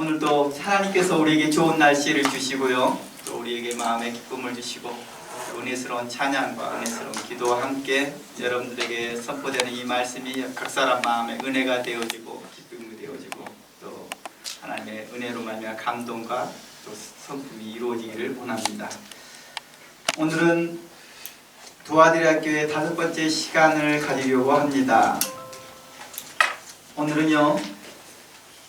오늘도 하나님께서 우리에게 좋은 날씨를 주시고요, 또 우리에게 마음의 기쁨을 주시고 은혜스러운 찬양과 은혜스러운 기도와 함께 여러분들에게 선포되는 이 말씀이 각 사람 마음에 은혜가 되어지고 기쁨이 되어지고 또 하나님의 은혜로 말미암아 감동과 또 성품이 이루어지기를 원합니다. 오늘은 두아디라 교회 5번째 시간을 가지려고 합니다. 오늘은요,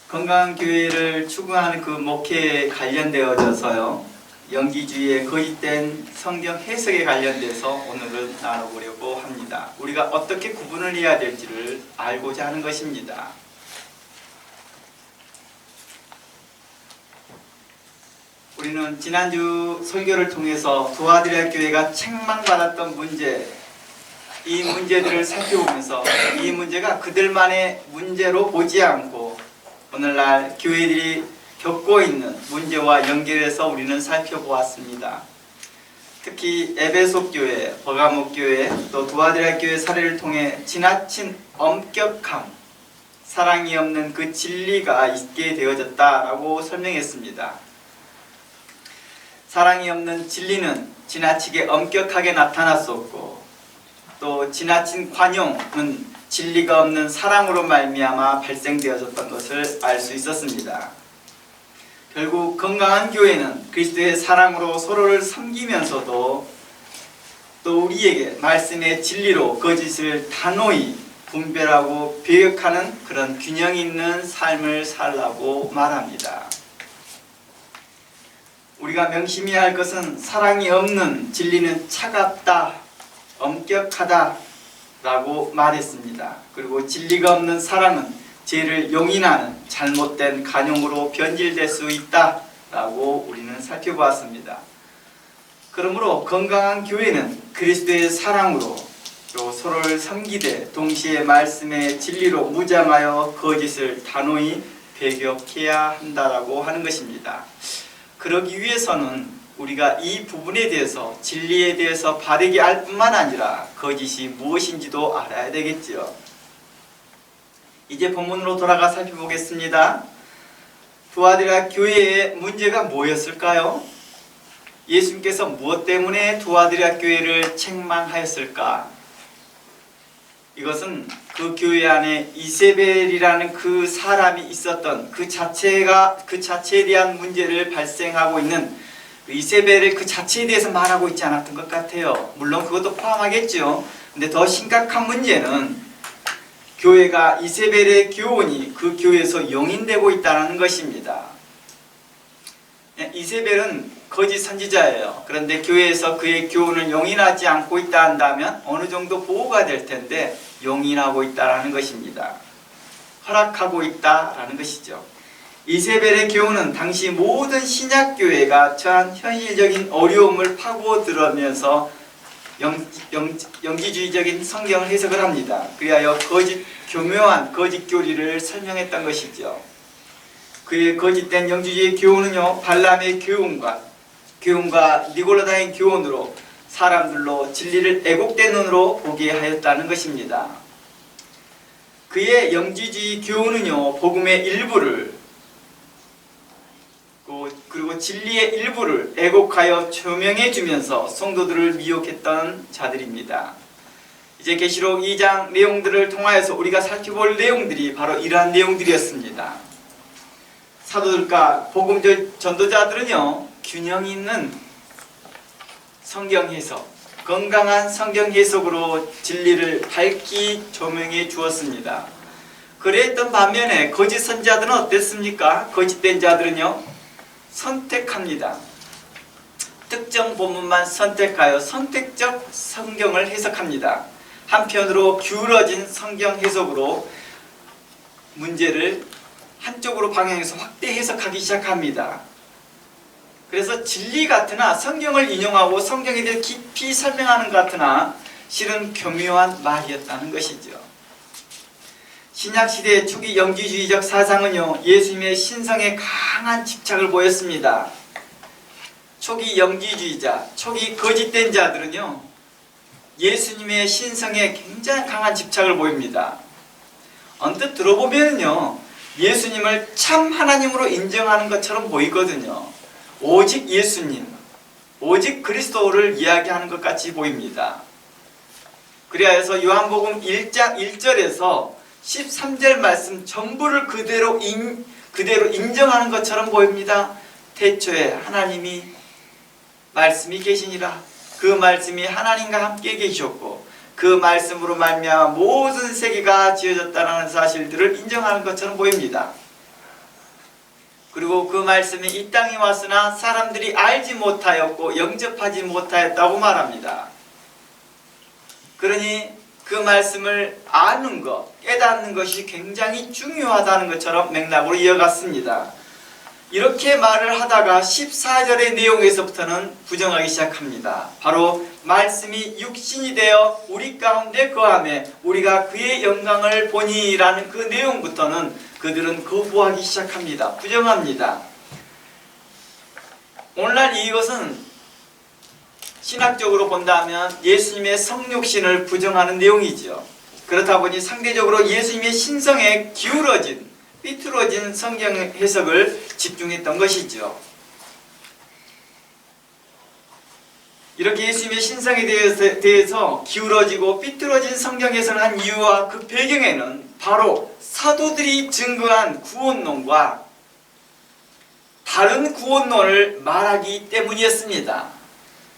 건강한 교회를 추구하는 그 목회에 관련되어져서요, 영지주의의 거짓된 성경 해석에 관련돼서 오늘은 나눠보려고 합니다. 우리가 어떻게 구분을 해야 될지를 알고자 하는 것입니다. 우리는 지난주 설교를 통해서 두아디라 교회가 책망받았던 문제, 이 문제들을 살펴보면서 이 문제가 그들만의 문제로 보지 않고 오늘날 교회들이 겪고 있는 문제와 연결해서 우리는 살펴보았습니다. 특히 에베소 교회, 버가모 교회, 또 두아디라 교회 사례를 통해 지나친 엄격함, 사랑이 없는 그 진리가 있게 되어졌다라고 설명했습니다. 사랑이 없는 진리는 지나치게 엄격하게 나타났었고, 또 지나친 관용은 진리가 없는 사랑으로 말미암아 발생되어졌던 것을 알 수 있었습니다. 결국 건강한 교회는 그리스도의 사랑으로 서로를 섬기면서도 또 우리에게 말씀의 진리로 거짓을 단호히 분별하고 배역하는 그런 균형 있는 삶을 살라고 말합니다. 우리가 명심해야 할 것은 사랑이 없는 진리는 차갑다, 엄격하다 라고 말했습니다. 그리고 진리가 없는 사랑은 죄를 용인하는 잘못된 관용으로 변질될 수 있다 라고 우리는 살펴보았습니다. 그러므로 건강한 교회는 그리스도의 사랑으로 또 서로를 섬기되 동시에 말씀의 진리로 무장하여 거짓을 단호히 배격해야 한다라고 하는 것입니다. 그러기 위해서는 우리가 이 부분에 대해서, 진리에 대해서 바르게 알 뿐만 아니라 거짓이 무엇인지도 알아야 되겠지요. 이제 본문으로 돌아가 살펴보겠습니다. 두아디라 교회의 문제가 뭐였을까요? 예수님께서 무엇 때문에 두아디라 교회를 책망하였을까? 이것은 그 교회 안에 이세벨이라는 그 사람이 있었던 그 자체에 대한 문제를 발생하고 있는 이세벨을 그 자체에 대해서 말하고 있지 않았던 것 같아요. 물론 그것도 포함하겠죠. 근데 더 심각한 문제는 교회가 이세벨의 교훈이 그 교회에서 용인되고 있다는 것입니다. 이세벨은 거짓 선지자예요. 그런데 교회에서 그의 교훈을 용인하지 않고 있다 한다면 어느 정도 보호가 될 텐데 용인하고 있다는 것입니다. 허락하고 있다라는 것이죠. 이세벨의 교훈은 당시 모든 신약교회가 처한 현실적인 어려움을 파고들면서 영지주의적인 성경을 해석을 합니다. 그리하여 교묘한 거짓 교리를 설명했던 것이죠. 그의 거짓된 영지주의 교훈은요, 발람의 교훈과 니골라다인 교훈으로 사람들로 진리를 애국된 눈으로 보게 하였다는 것입니다. 그의 영지주의 교훈은요, 복음의 일부를 그리고 진리의 일부를 애곡하여 조명해 주면서 성도들을 미혹했던 자들입니다. 이제 계시록 2장 내용들을 통하여서 우리가 살펴볼 내용들이 바로 이러한 내용들이었습니다. 사도들과 복음 전도자들은요, 균형 있는 성경 해석, 건강한 성경 해석으로 진리를 밝히 조명해 주었습니다. 그랬던 반면에 거짓 선지자들은 어땠습니까? 거짓된 자들은요, 선택합니다. 특정 본문만 선택하여 선택적 성경을 해석합니다. 한편으로 기울어진 성경 해석으로 문제를 한쪽으로 방향해서 확대 해석하기 시작합니다. 그래서 진리 같으나 성경을 인용하고 성경에 대해 깊이 설명하는 것 같으나 실은 교묘한 말이었다는 것이죠. 신약시대의 초기 영지주의적 사상은요, 예수님의 신성에 강한 집착을 보였습니다. 초기 영지주의자, 초기 거짓된 자들은요, 예수님의 신성에 굉장히 강한 집착을 보입니다. 언뜻 들어보면요, 예수님을 참 하나님으로 인정하는 것처럼 보이거든요. 오직 예수님, 오직 그리스도를 이야기하는 것 같이 보입니다. 그리하여서 요한복음 1장 1절에서 13절 말씀 전부를 그대로 인정하는 것처럼 보입니다. 태초에 하나님이 말씀이 계시니라. 그 말씀이 하나님과 함께 계셨고 그 말씀으로 말미암아 모든 세계가 지어졌다는 사실들을 인정하는 것처럼 보입니다. 그리고 그 말씀이 이 땅에 왔으나 사람들이 알지 못하였고 영접하지 못하였다고 말합니다. 그러니 그 말씀을 아는 것, 깨닫는 것이 굉장히 중요하다는 것처럼 맥락으로 이어갔습니다. 이렇게 말을 하다가 14절의 내용에서부터는 부정하기 시작합니다. 바로 말씀이 육신이 되어 우리 가운데 거하며 우리가 그의 영광을 보니라는 그 내용부터는 그들은 거부하기 시작합니다. 부정합니다. 오늘날 이것은 신학적으로 본다면 예수님의 성육신을 부정하는 내용이죠. 그렇다 보니 상대적으로 예수님의 신성에 기울어진 삐뚤어진 성경 해석을 집중했던 것이죠. 이렇게 예수님의 신성에 대해서 기울어지고 삐뚤어진 성경 해석을 한 이유와 그 배경에는 바로 사도들이 증거한 구원론과 다른 구원론을 말하기 때문이었습니다.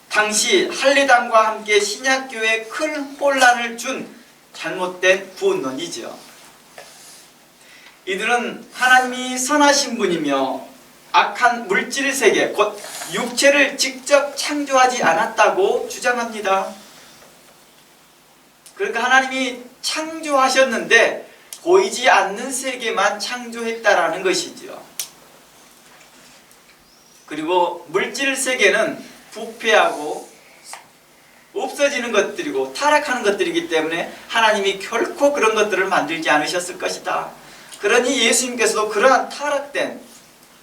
당시 할례당과 함께 신약교회에 큰 혼란을 준 잘못된 구원론이죠. 이들은 하나님이 선하신 분이며 악한 물질 세계, 곧 육체를 직접 창조하지 않았다고 주장합니다. 그러니까 하나님이 창조하셨는데 보이지 않는 세계만 창조했다라는 것이죠. 그리고 물질 세계는 부패하고 없어지는 것들이고 타락하는 것들이기 때문에 하나님이 결코 그런 것들을 만들지 않으셨을 것이다. 그러니 예수님께서도 그러한 타락된,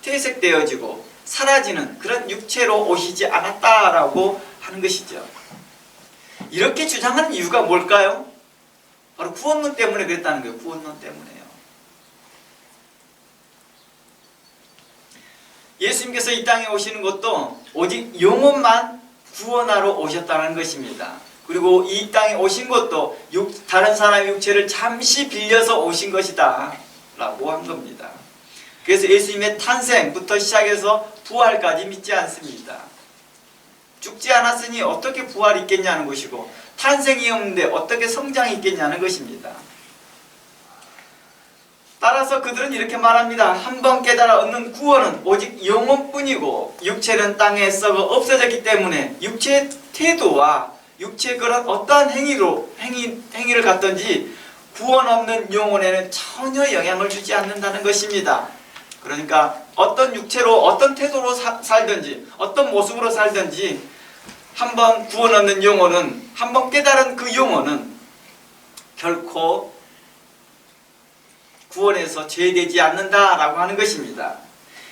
퇴색되어지고 사라지는 그런 육체로 오시지 않았다라고 하는 것이죠. 이렇게 주장하는 이유가 뭘까요? 바로 구원론 때문에 그랬다는 거예요. 구원론 때문에요. 예수님께서 이 땅에 오시는 것도 오직 영혼만 구원하러 오셨다는 것입니다. 그리고 이 땅에 오신 것도 다른 사람의 육체를 잠시 빌려서 오신 것이다 라고 한 겁니다. 그래서 예수님의 탄생부터 시작해서 부활까지 믿지 않습니다. 죽지 않았으니 어떻게 부활이 있겠냐는 것이고 탄생이 없는데 어떻게 성장이 있겠냐는 것입니다. 따라서 그들은 이렇게 말합니다. 한번 깨달아 얻는 구원은 오직 영혼뿐이고 육체는 땅에 썩어 없어졌기 때문에 육체의 태도와 육체의 그런 어떠한 행위를 갖든지 구원 없는 영혼에는 전혀 영향을 주지 않는다는 것입니다. 그러니까 어떤 육체로 어떤 태도로 살든지 어떤 모습으로 살든지 한번 구원 얻는 영혼은 한번 깨달은 그 영혼은 결코 구원에서 제외되지 않는다라고 하는 것입니다.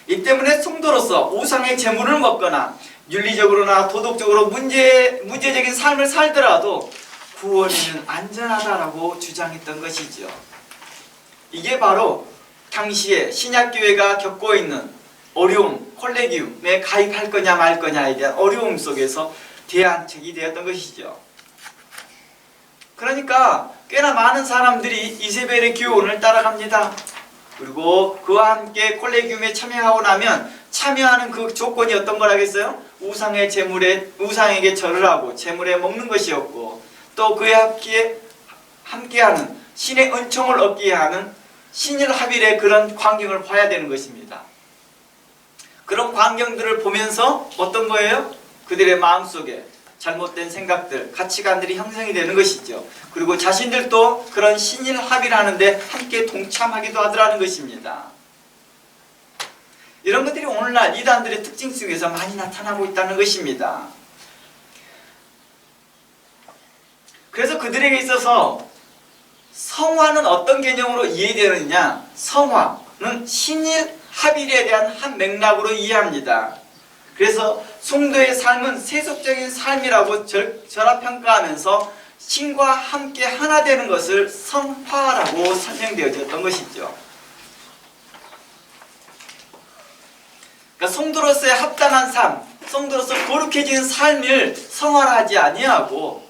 이 때문에 성도로서 우상의 제물을 먹거나 윤리적으로나 도덕적으로 문제적인 삶을 살더라도 구원에는 안전하다라고 주장했던 것이죠. 이게 바로 당시에 신약교회가 겪고 있는 어려움, 콜레기움에 가입할 거냐 말 거냐에 대한 어려움 속에서 대안책이 되었던 것이죠. 그러니까 꽤나 많은 사람들이 이세벨의 교훈을 따라갑니다. 그리고 그와 함께 콜레기움에 참여하고 나면 참여하는 그 조건이 어떤 거라겠어요? 우상에게 절을 하고 제물에 먹는 것이었고 또 그에 함께하는 신의 은총을 얻게 하는 신일합일의 그런 광경을 봐야 되는 것입니다. 그런 광경들을 보면서 어떤 거예요? 그들의 마음속에 잘못된 생각들, 가치관들이 형성이 되는 것이죠. 그리고 자신들도 그런 신일합일하는데 함께 동참하기도 하더라는 것입니다. 이런 것들이 오늘날 이단들의 특징 속에서 많이 나타나고 있다는 것입니다. 그래서 그들에게 있어서 성화는 어떤 개념으로 이해되느냐? 성화는 신일합일에 대한 한 맥락으로 이해합니다. 그래서 성도의 삶은 세속적인 삶이라고 절하평가하면서 신과 함께 하나 되는 것을 성화라고 설명되어졌던 것이죠. 그러니까 성도로서의 합당한 삶, 성도로서 거룩해진 삶을 성화하지 아니하고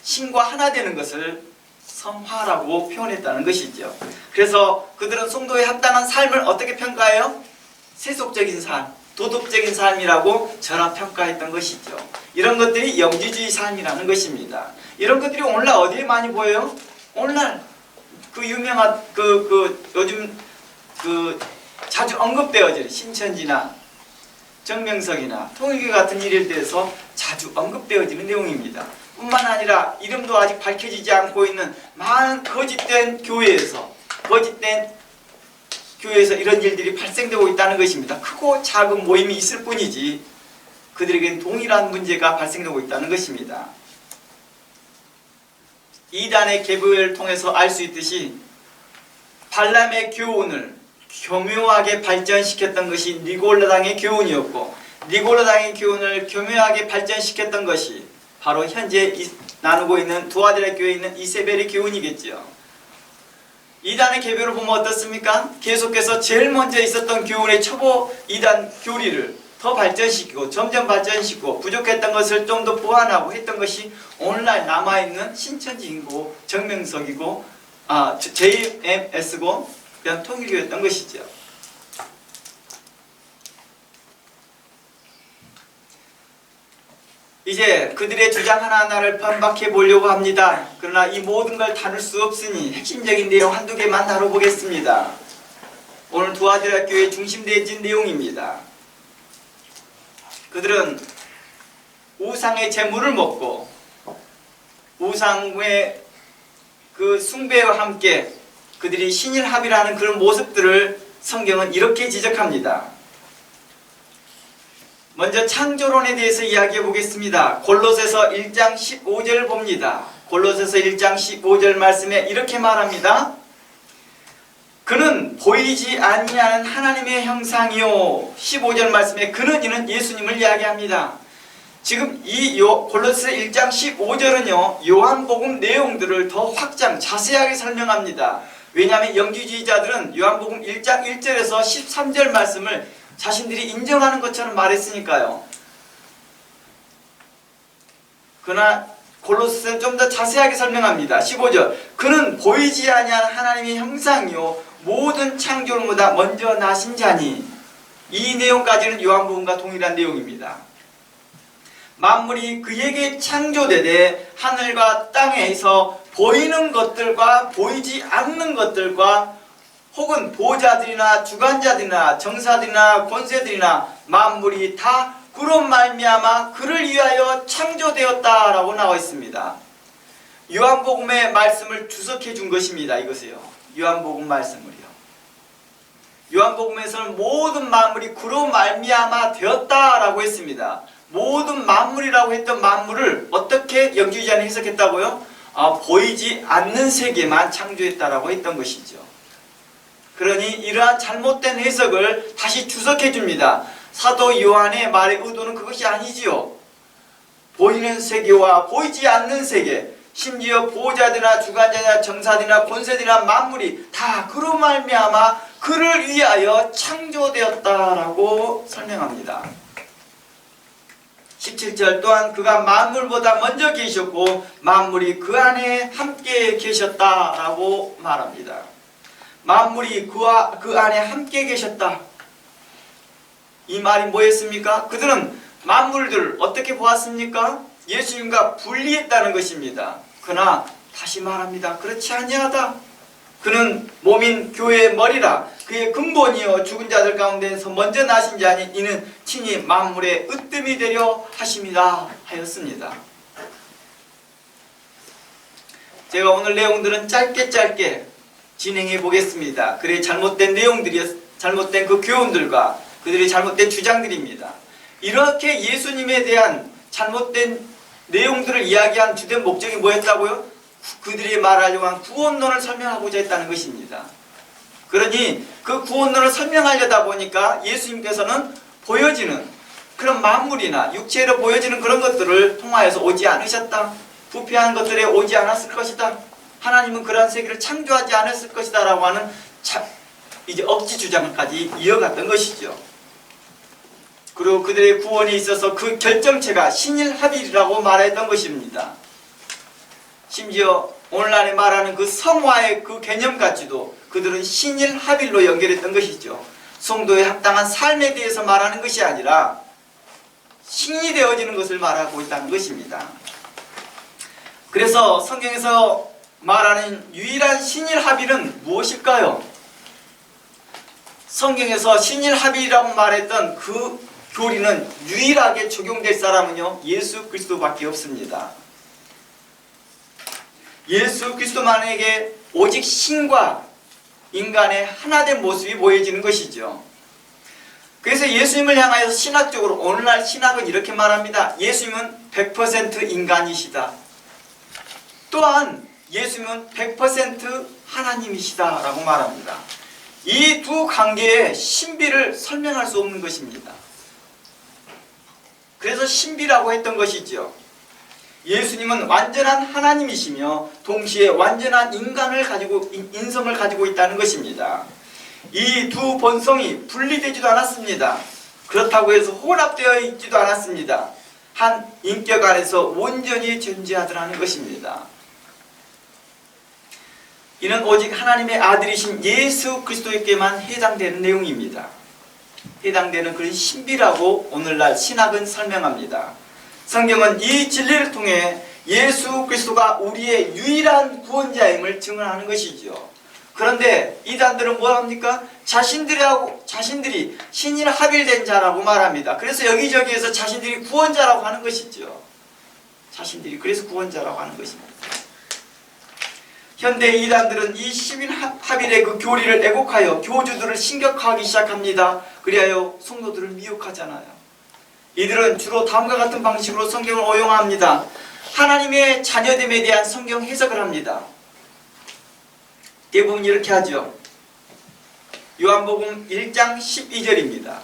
신과 하나 되는 것을 성화라고 표현했다는 것이죠. 그래서 그들은 성도의 합당한 삶을 어떻게 평가해요? 세속적인 삶, 도덕적인 삶이라고 전화평가했던 것이죠. 이런 것들이 영지주의 삶이라는 것입니다. 이런 것들이 오늘날 어디에 많이 보여요? 오늘날 그 유명한 요즘 자주 언급되어지는 신천지나 정명석이나 통일교 같은 일에 대해서 자주 언급되어지는 내용입니다. 뿐만 아니라 이름도 아직 밝혀지지 않고 있는 많은 거짓된 교회에서 이런 일들이 발생되고 있다는 것입니다. 크고 작은 모임이 있을 뿐이지 그들에겐 동일한 문제가 발생되고 있다는 것입니다. 이단의 계보를 통해서 알 수 있듯이 발람의 교훈을 교묘하게 발전시켰던 것이 니골라당의 교훈이었고, 니골라당의 교훈을 교묘하게 발전시켰던 것이 바로 현재 나누고 있는 두아디라 교회에 있는 이세벨의 교훈이겠죠. 이단의 계보를 보면 어떻습니까? 계속해서 제일 먼저 있었던 교훈의 초보 이단 교리를 더 발전시키고 점점 발전시키고 부족했던 것을 좀 더 보완하고 했던 것이 오늘날 남아있는 신천지이고 정명석이고 JMS고 통일교였던 것이죠. 이제 그들의 주장 하나하나를 반박해 보려고 합니다. 그러나 이 모든 걸 다룰 수 없으니 핵심적인 내용 한두 개만 다뤄보겠습니다. 오늘 두아디라 교회의 중심되어진 내용입니다. 그들은 우상의 제물을 먹고 우상의 그 숭배와 함께 그들이 신일합이라는 그런 모습들을 성경은 이렇게 지적합니다. 먼저 창조론에 대해서 이야기해 보겠습니다. 골로새서 1장 15절을 봅니다. 골로새서 1장 15절 말씀에 이렇게 말합니다. 그는 보이지 아니하는 하나님의 형상이요. 15절 말씀에 그는 이는 예수님을 이야기합니다. 지금 이 골로새 1장 15절은요. 요한복음 내용들을 더 자세하게 설명합니다. 왜냐하면 영지주의자들은 요한복음 1장 1절에서 13절 말씀을 자신들이 인정하는 것처럼 말했으니까요. 그러나 골로새는 좀 더 자세하게 설명합니다. 15절 그는 보이지 아니한 하나님의 형상이요 모든 창조물보다 먼저 나신 자니. 이 내용까지는 요한복음과 동일한 내용입니다. 만물이 그에게 창조되되 하늘과 땅에서 보이는 것들과 보이지 않는 것들과 혹은 보좌들이나 주관자들이나 정사들이나 권세들이나 만물이 다 그로 말미암아 그를 위하여 창조되었다라고 나와 있습니다. 요한복음의 말씀을 주석해 준 것입니다. 이것이요. 요한복음 말씀을요. 요한복음에서는 모든 만물이 그로 말미암아 되었다라고 했습니다. 모든 만물이라고 했던 만물을 어떻게 영지주의자는 해석했다고요? 보이지 않는 세계만 창조했다라고 했던 것이죠. 그러니 이러한 잘못된 해석을 다시 주석해 줍니다. 사도 요한의 말의 의도는 그것이 아니지요. 보이는 세계와 보이지 않는 세계, 심지어 보호자들이나 주관자나 정사들이나 권세들이나 만물이 다 그로 말미암아 그를 위하여 창조되었다라고 설명합니다. 17절 또한 그가 만물보다 먼저 계셨고 만물이 그 안에 함께 계셨다라고 말합니다. 만물이 그 안에 함께 계셨다. 이 말이 뭐였습니까? 그들은 만물들을 어떻게 보았습니까? 예수님과 분리했다는 것입니다. 그러나 다시 말합니다. 그렇지 아니하다. 그는 몸인 교회의 머리라. 그의 근본이요 죽은 자들 가운데서 먼저 나신 자니 이는 친히 만물의 으뜸이 되려 하심이다 하였습니다. 제가 오늘 내용들은 짧게 진행해 보겠습니다. 그의 잘못된 내용들이 잘못된 그 교훈들과 그들의 잘못된 주장들입니다. 이렇게 예수님에 대한 잘못된 내용들을 이야기한 주된 목적이 뭐였다고요? 그들이 말하려고 한 구원론을 설명하고자 했다는 것입니다. 그러니 그 구원론을 설명하려다 보니까 예수님께서는 보여지는 그런 만물이나 육체로 보여지는 그런 것들을 통하여서 오지 않으셨다. 부패한 것들에 오지 않았을 것이다. 하나님은 그러한 세계를 창조하지 않았을 것이다 라고 하는 이제 억지 주장까지 이어갔던 것이죠. 그리고 그들의 구원에 있어서 그 결정체가 신일합일이라고 말했던 것입니다. 심지어 오늘날에 말하는 그 성화의 그 개념까지도 그들은 신일합일로 연결했던 것이죠. 성도의 합당한 삶에 대해서 말하는 것이 아니라 신이 되어지는 것을 말하고 있다는 것입니다. 그래서 성경에서 말하는 유일한 신일합일은 무엇일까요? 성경에서 신일합일이라고 말했던 그 교리는 유일하게 적용될 사람은요, 예수 그리스도밖에 없습니다. 예수 그리스도만에게 오직 신과 인간의 하나된 모습이 보여지는 것이죠. 그래서 예수님을 향하여서 신학적으로 오늘날 신학은 이렇게 말합니다. 예수님은 100% 인간이시다. 또한 예수님은 100% 하나님이시다 라고 말합니다. 이 두 관계의 신비를 설명할 수 없는 것입니다. 그래서 신비라고 했던 것이죠. 예수님은 완전한 하나님이시며 동시에 완전한 인성을 가지고 있다는 것입니다. 이 두 본성이 분리되지도 않았습니다. 그렇다고 해서 혼합되어 있지도 않았습니다. 한 인격 안에서 온전히 존재하더라는 것입니다. 이는 오직 하나님의 아들이신 예수 그리스도에게만 해당되는 내용입니다. 해당되는 그런 신비라고 오늘날 신학은 설명합니다. 성경은 이 진리를 통해 예수 그리스도가 우리의 유일한 구원자임을 증언하는 것이죠. 그런데 이단들은 뭐합니까? 자신들이 신일합일된 자라고 말합니다. 그래서 여기저기에서 자신들이 구원자라고 하는 것이죠. 자신들이 그래서 구원자라고 하는 것입니다. 현대 이단들은 이 신일합일의 그 교리를 애곡하여 교주들을 신격화하기 시작합니다. 그리하여 성도들을 미혹하잖아요. 이들은 주로 다음과 같은 방식으로 성경을 오용합니다. 하나님의 자녀됨에 대한 성경 해석을 합니다. 대부분 이렇게 하죠. 요한복음 1장 12절입니다.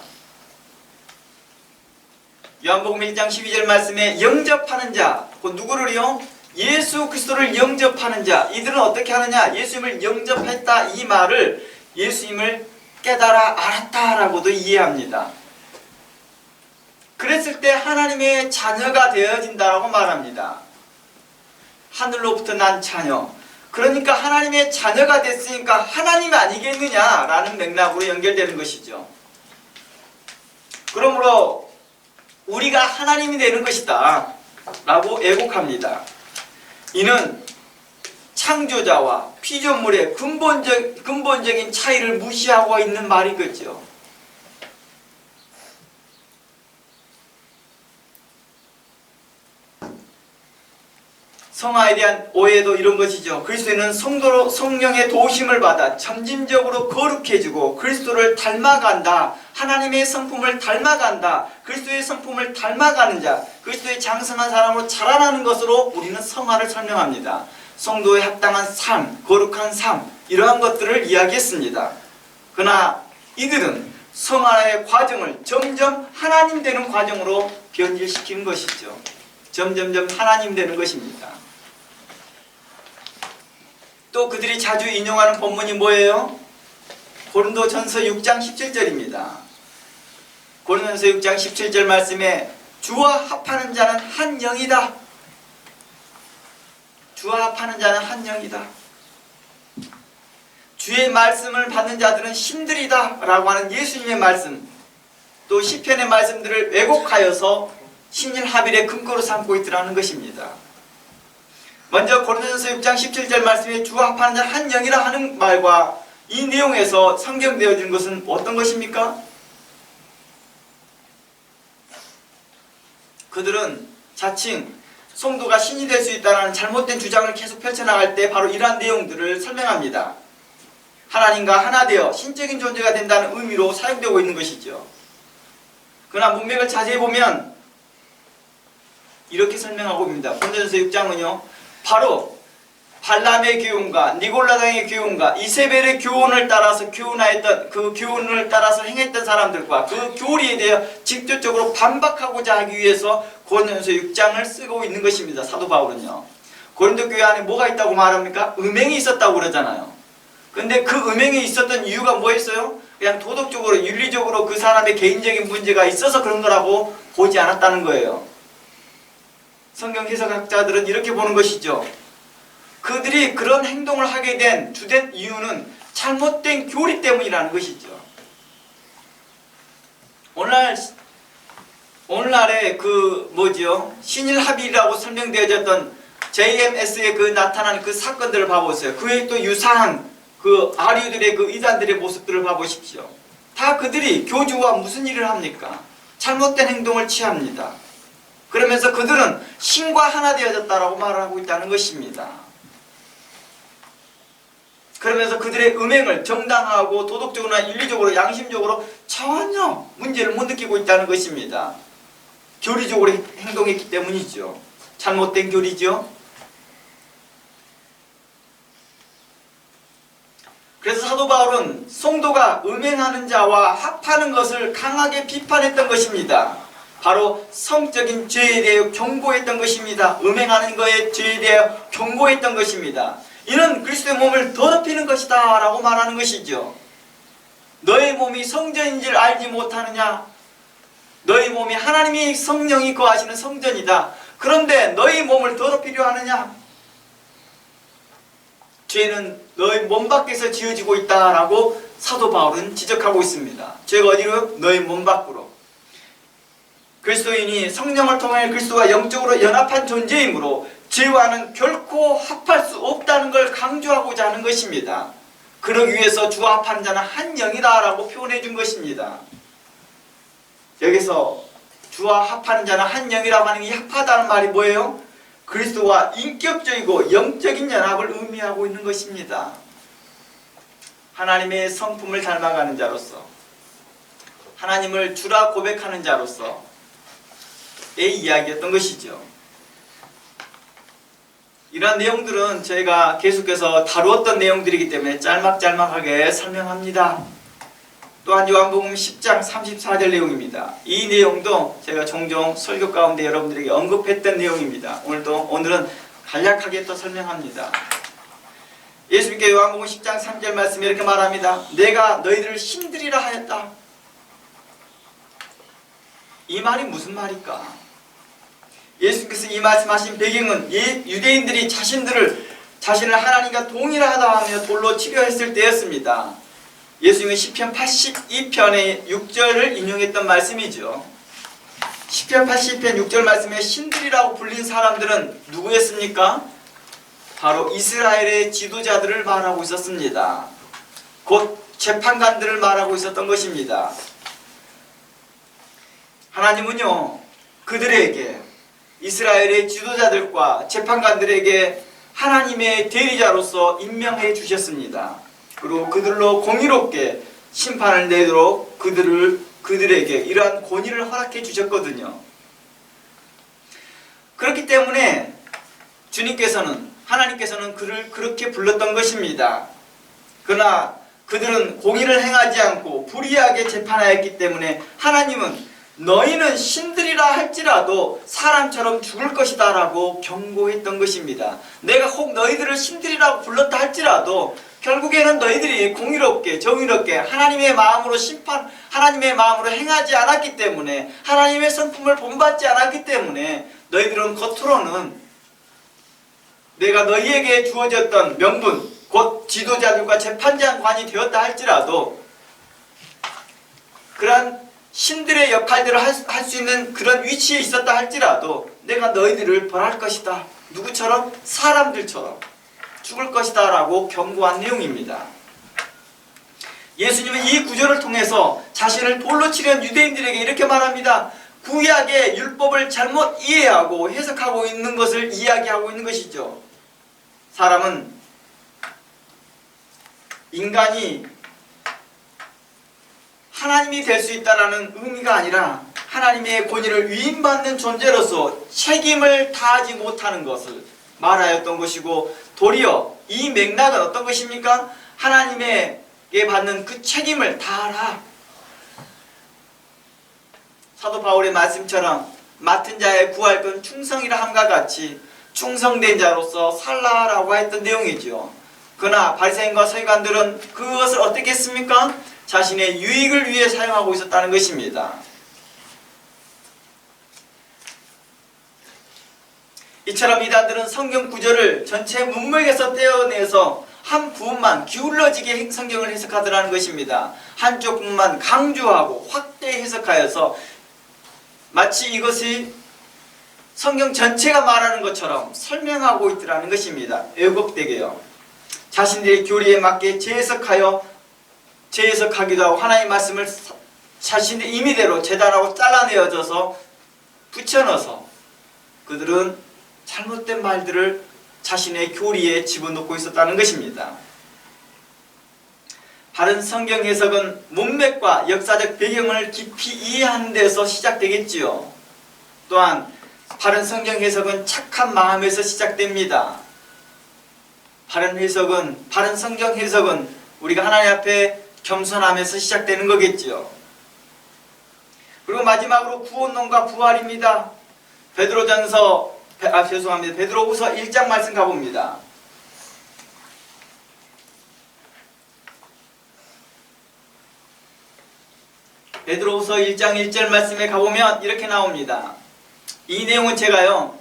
요한복음 1장 12절 말씀에 영접하는 자, 그 누구를요? 예수 그리스도를 영접하는 자. 이들은 어떻게 하느냐? 예수님을 영접했다 이 말을 예수님을 깨달아 알았다라고도 이해합니다. 그랬을 때 하나님의 자녀가 되어진다라고 말합니다. 하늘로부터 난 자녀. 그러니까 하나님의 자녀가 됐으니까 하나님 아니겠느냐라는 맥락으로 연결되는 것이죠. 그러므로 우리가 하나님이 되는 것이다 라고 애곡합니다. 이는 창조자와 피조물의 근본적인 차이를 무시하고 있는 말이겠죠. 성화에 대한 오해도 이런 것이죠. 그리스도는 성도로 성령의 도우심을 받아 점진적으로 거룩해지고 그리스도를 닮아간다. 하나님의 성품을 닮아간다. 그리스도의 성품을 닮아가는 자, 그리스도의 장성한 사람으로 자라나는 것으로 우리는 성화를 설명합니다. 성도에 합당한 삶, 거룩한 삶, 이러한 것들을 이야기했습니다. 그러나 이들은 성화의 과정을 점점 하나님 되는 과정으로 변질시키는 것이죠. 점점점 하나님 되는 것입니다. 또 그들이 자주 인용하는 본문이 뭐예요? 고린도전서 6장 17절입니다. 고린도전서 6장 17절 말씀에 주와 합하는 자는 한 영이다. 주와 합하는 자는 한 영이다. 주의 말씀을 받는 자들은 신들이다 라고 하는 예수님의 말씀, 또 시편의 말씀들을 왜곡하여서 신일합일의 근거로 삼고 있더라는 것입니다. 먼저 고린도전서 6장 17절 말씀에 주와 합하는 자 한 영이라 하는 말과 이 내용에서 성경되어진 것은 어떤 것입니까? 그들은 자칭 성도가 신이 될 수 있다는 잘못된 주장을 계속 펼쳐나갈 때 바로 이러한 내용들을 설명합니다. 하나님과 하나 되어 신적인 존재가 된다는 의미로 사용되고 있는 것이죠. 그러나 문맥을 자세히 보면 이렇게 설명하고 있습니다. 고린도전서 6장은요, 바로 발람의 교훈과 니골라당의 교훈과 이세벨의 교훈을 따라서 교훈하였던 그 교훈을 따라서 행했던 사람들과 그 교리에 대해 직접적으로 반박하고자 하기 위해서 고린도전서 6장을 쓰고 있는 것입니다. 사도 바울은요. 고린도 교회 안에 뭐가 있다고 말합니까? 음행이 있었다고 그러잖아요. 근데 그 음행에 있었던 이유가 뭐였어요? 그냥 도덕적으로 윤리적으로 그 사람의 개인적인 문제가 있어서 그런 거라고 보지 않았다는 거예요. 성경 해석학자들은 이렇게 보는 것이죠. 그들이 그런 행동을 하게 된 주된 이유는 잘못된 교리 때문이라는 것이죠. 오늘날의 그 뭐지요? 신일합의라고 설명되어졌던 JMS에 그 나타난 그 사건들을 봐보세요. 그에 또 유사한 그 아류들의 그 이단들의 모습들을 봐보십시오. 다 그들이 교주와 무슨 일을 합니까? 잘못된 행동을 취합니다. 그러면서 그들은 신과 하나 되어졌다라고 말을 하고 있다는 것입니다. 그러면서 그들의 음행을 정당하고 도덕적으로나 윤리적으로 양심적으로 전혀 문제를 못 느끼고 있다는 것입니다. 교리적으로 행동했기 때문이죠. 잘못된 교리죠. 그래서 사도 바울은 성도가 음행하는 자와 합하는 것을 강하게 비판했던 것입니다. 바로 성적인 죄에 대해 경고했던 것입니다. 음행하는 것에 죄에 대해 경고했던 것입니다. 이는 그리스도의 몸을 더럽히는 것이다 라고 말하는 것이죠. 너의 몸이 성전인 줄 알지 못하느냐? 너희 몸이 하나님이 성령이 거하시는 성전이다. 그런데 너희 몸을 더럽히려 하느냐? 죄는 너희 몸 밖에서 지어지고 있다라고 사도 바울은 지적하고 있습니다. 죄가 어디로? 너희 몸 밖으로. 그리스도인이 성령을 통해 그리스도와 영적으로 연합한 존재이므로 죄와는 결코 합할 수 없다는 걸 강조하고자 하는 것입니다. 그러기 위해서 주와 합하는 자는 한 영이다 라고 표현해 준 것입니다. 여기서 주와 합하는 자는 한 영이라고 하는 이 합하다는 말이 뭐예요? 그리스도와 인격적이고 영적인 연합을 의미하고 있는 것입니다. 하나님의 성품을 닮아가는 자로서, 하나님을 주라 고백하는 자로서의 이야기였던 것이죠. 이러한 내용들은 저희가 계속해서 다루었던 내용들이기 때문에 짤막짤막하게 설명합니다. 또한 요한복음 10장 34절 내용입니다. 이 내용도 제가 종종 설교 가운데 여러분들에게 언급했던 내용입니다. 오늘은 간략하게 또 설명합니다. 예수님께 요한복음 10장 3절 말씀에 이렇게 말합니다. 내가 너희들을 힘들이라 하였다. 이 말이 무슨 말일까? 예수께서 이 말씀하신 배경은 유대인들이 자신을 하나님과 동일하다 하며 돌로 치려했을 때였습니다. 예수님은 시편 82편의 6절을 인용했던 말씀이죠. 시편 82편 6절 말씀에 신들이라고 불린 사람들은 누구였습니까? 바로 이스라엘의 지도자들을 말하고 있었습니다. 곧 재판관들을 말하고 있었던 것입니다. 하나님은요, 그들에게, 이스라엘의 지도자들과 재판관들에게 하나님의 대리자로서 임명해 주셨습니다. 그리고 그들로 공의롭게 심판을 내도록 그들에게 이러한 권위를 허락해 주셨거든요. 그렇기 때문에 하나님께서는 그를 그렇게 불렀던 것입니다. 그러나 그들은 공의를 행하지 않고 불의하게 재판하였기 때문에 하나님은 너희는 신들이라 할지라도 사람처럼 죽을 것이다 라고 경고했던 것입니다. 내가 혹 너희들을 신들이라고 불렀다 할지라도 결국에는 너희들이 공의롭게 정의롭게 하나님의 마음으로 하나님의 마음으로 행하지 않았기 때문에, 하나님의 성품을 본받지 않았기 때문에 너희들은 겉으로는 내가 너희에게 주어졌던 명분, 곧 지도자들과 재판장관이 되었다 할지라도 그러한 신들의 역할들을 할 수 있는 그런 위치에 있었다 할지라도 내가 너희들을 벌할 것이다. 누구처럼? 사람들처럼 죽을 것이다 라고 경고한 내용입니다. 예수님은 이 구절을 통해서 자신을 돌로 치려는 유대인들에게 이렇게 말합니다. 구약의 율법을 잘못 이해하고 해석하고 있는 것을 이야기하고 있는 것이죠. 사람은, 인간이 하나님이 될 수 있다는 의미가 아니라 하나님의 권위를 위임받는 존재로서 책임을 다하지 못하는 것을 말하였던 것이고, 도리어 이 맥락은 어떤 것입니까? 하나님에게 받는 그 책임을 다하라. 사도 바울의 말씀처럼 맡은 자의 구할 건 충성이라 함과 같이 충성된 자로서 살라라고 했던 내용이죠. 그러나 바리새인과 서기관들은 그것을 어떻게 했습니까? 자신의 유익을 위해 사용하고 있었다는 것입니다. 이처럼 이단들은 성경 구절을 전체 문맥에서 떼어내서 한 부분만 기울어지게 성경을 해석하더라는 것입니다. 한쪽 부분만 강조하고 확대 해석하여서 마치 이것이 성경 전체가 말하는 것처럼 설명하고 있더라는 것입니다. 왜곡되게요. 자신들의 교리에 맞게 재해석하기도 하고 하나님의 말씀을 자신의 임의대로 재단하고 잘라내어져서 붙여넣어서 그들은 잘못된 말들을 자신의 교리에 집어넣고 있었다는 것입니다. 바른 성경 해석은 문맥과 역사적 배경을 깊이 이해하는 데서 시작되겠지요. 또한 바른 성경 해석은 착한 마음에서 시작됩니다. 바른 성경 해석은 우리가 하나님 앞에 겸손함에서 시작되는 거겠지요. 그리고 마지막으로 구원론과 부활입니다. 베드로후서 1장 말씀 가봅니다. 베드로후서 1장 1절 말씀에 가보면 이렇게 나옵니다. 이 내용은 제가요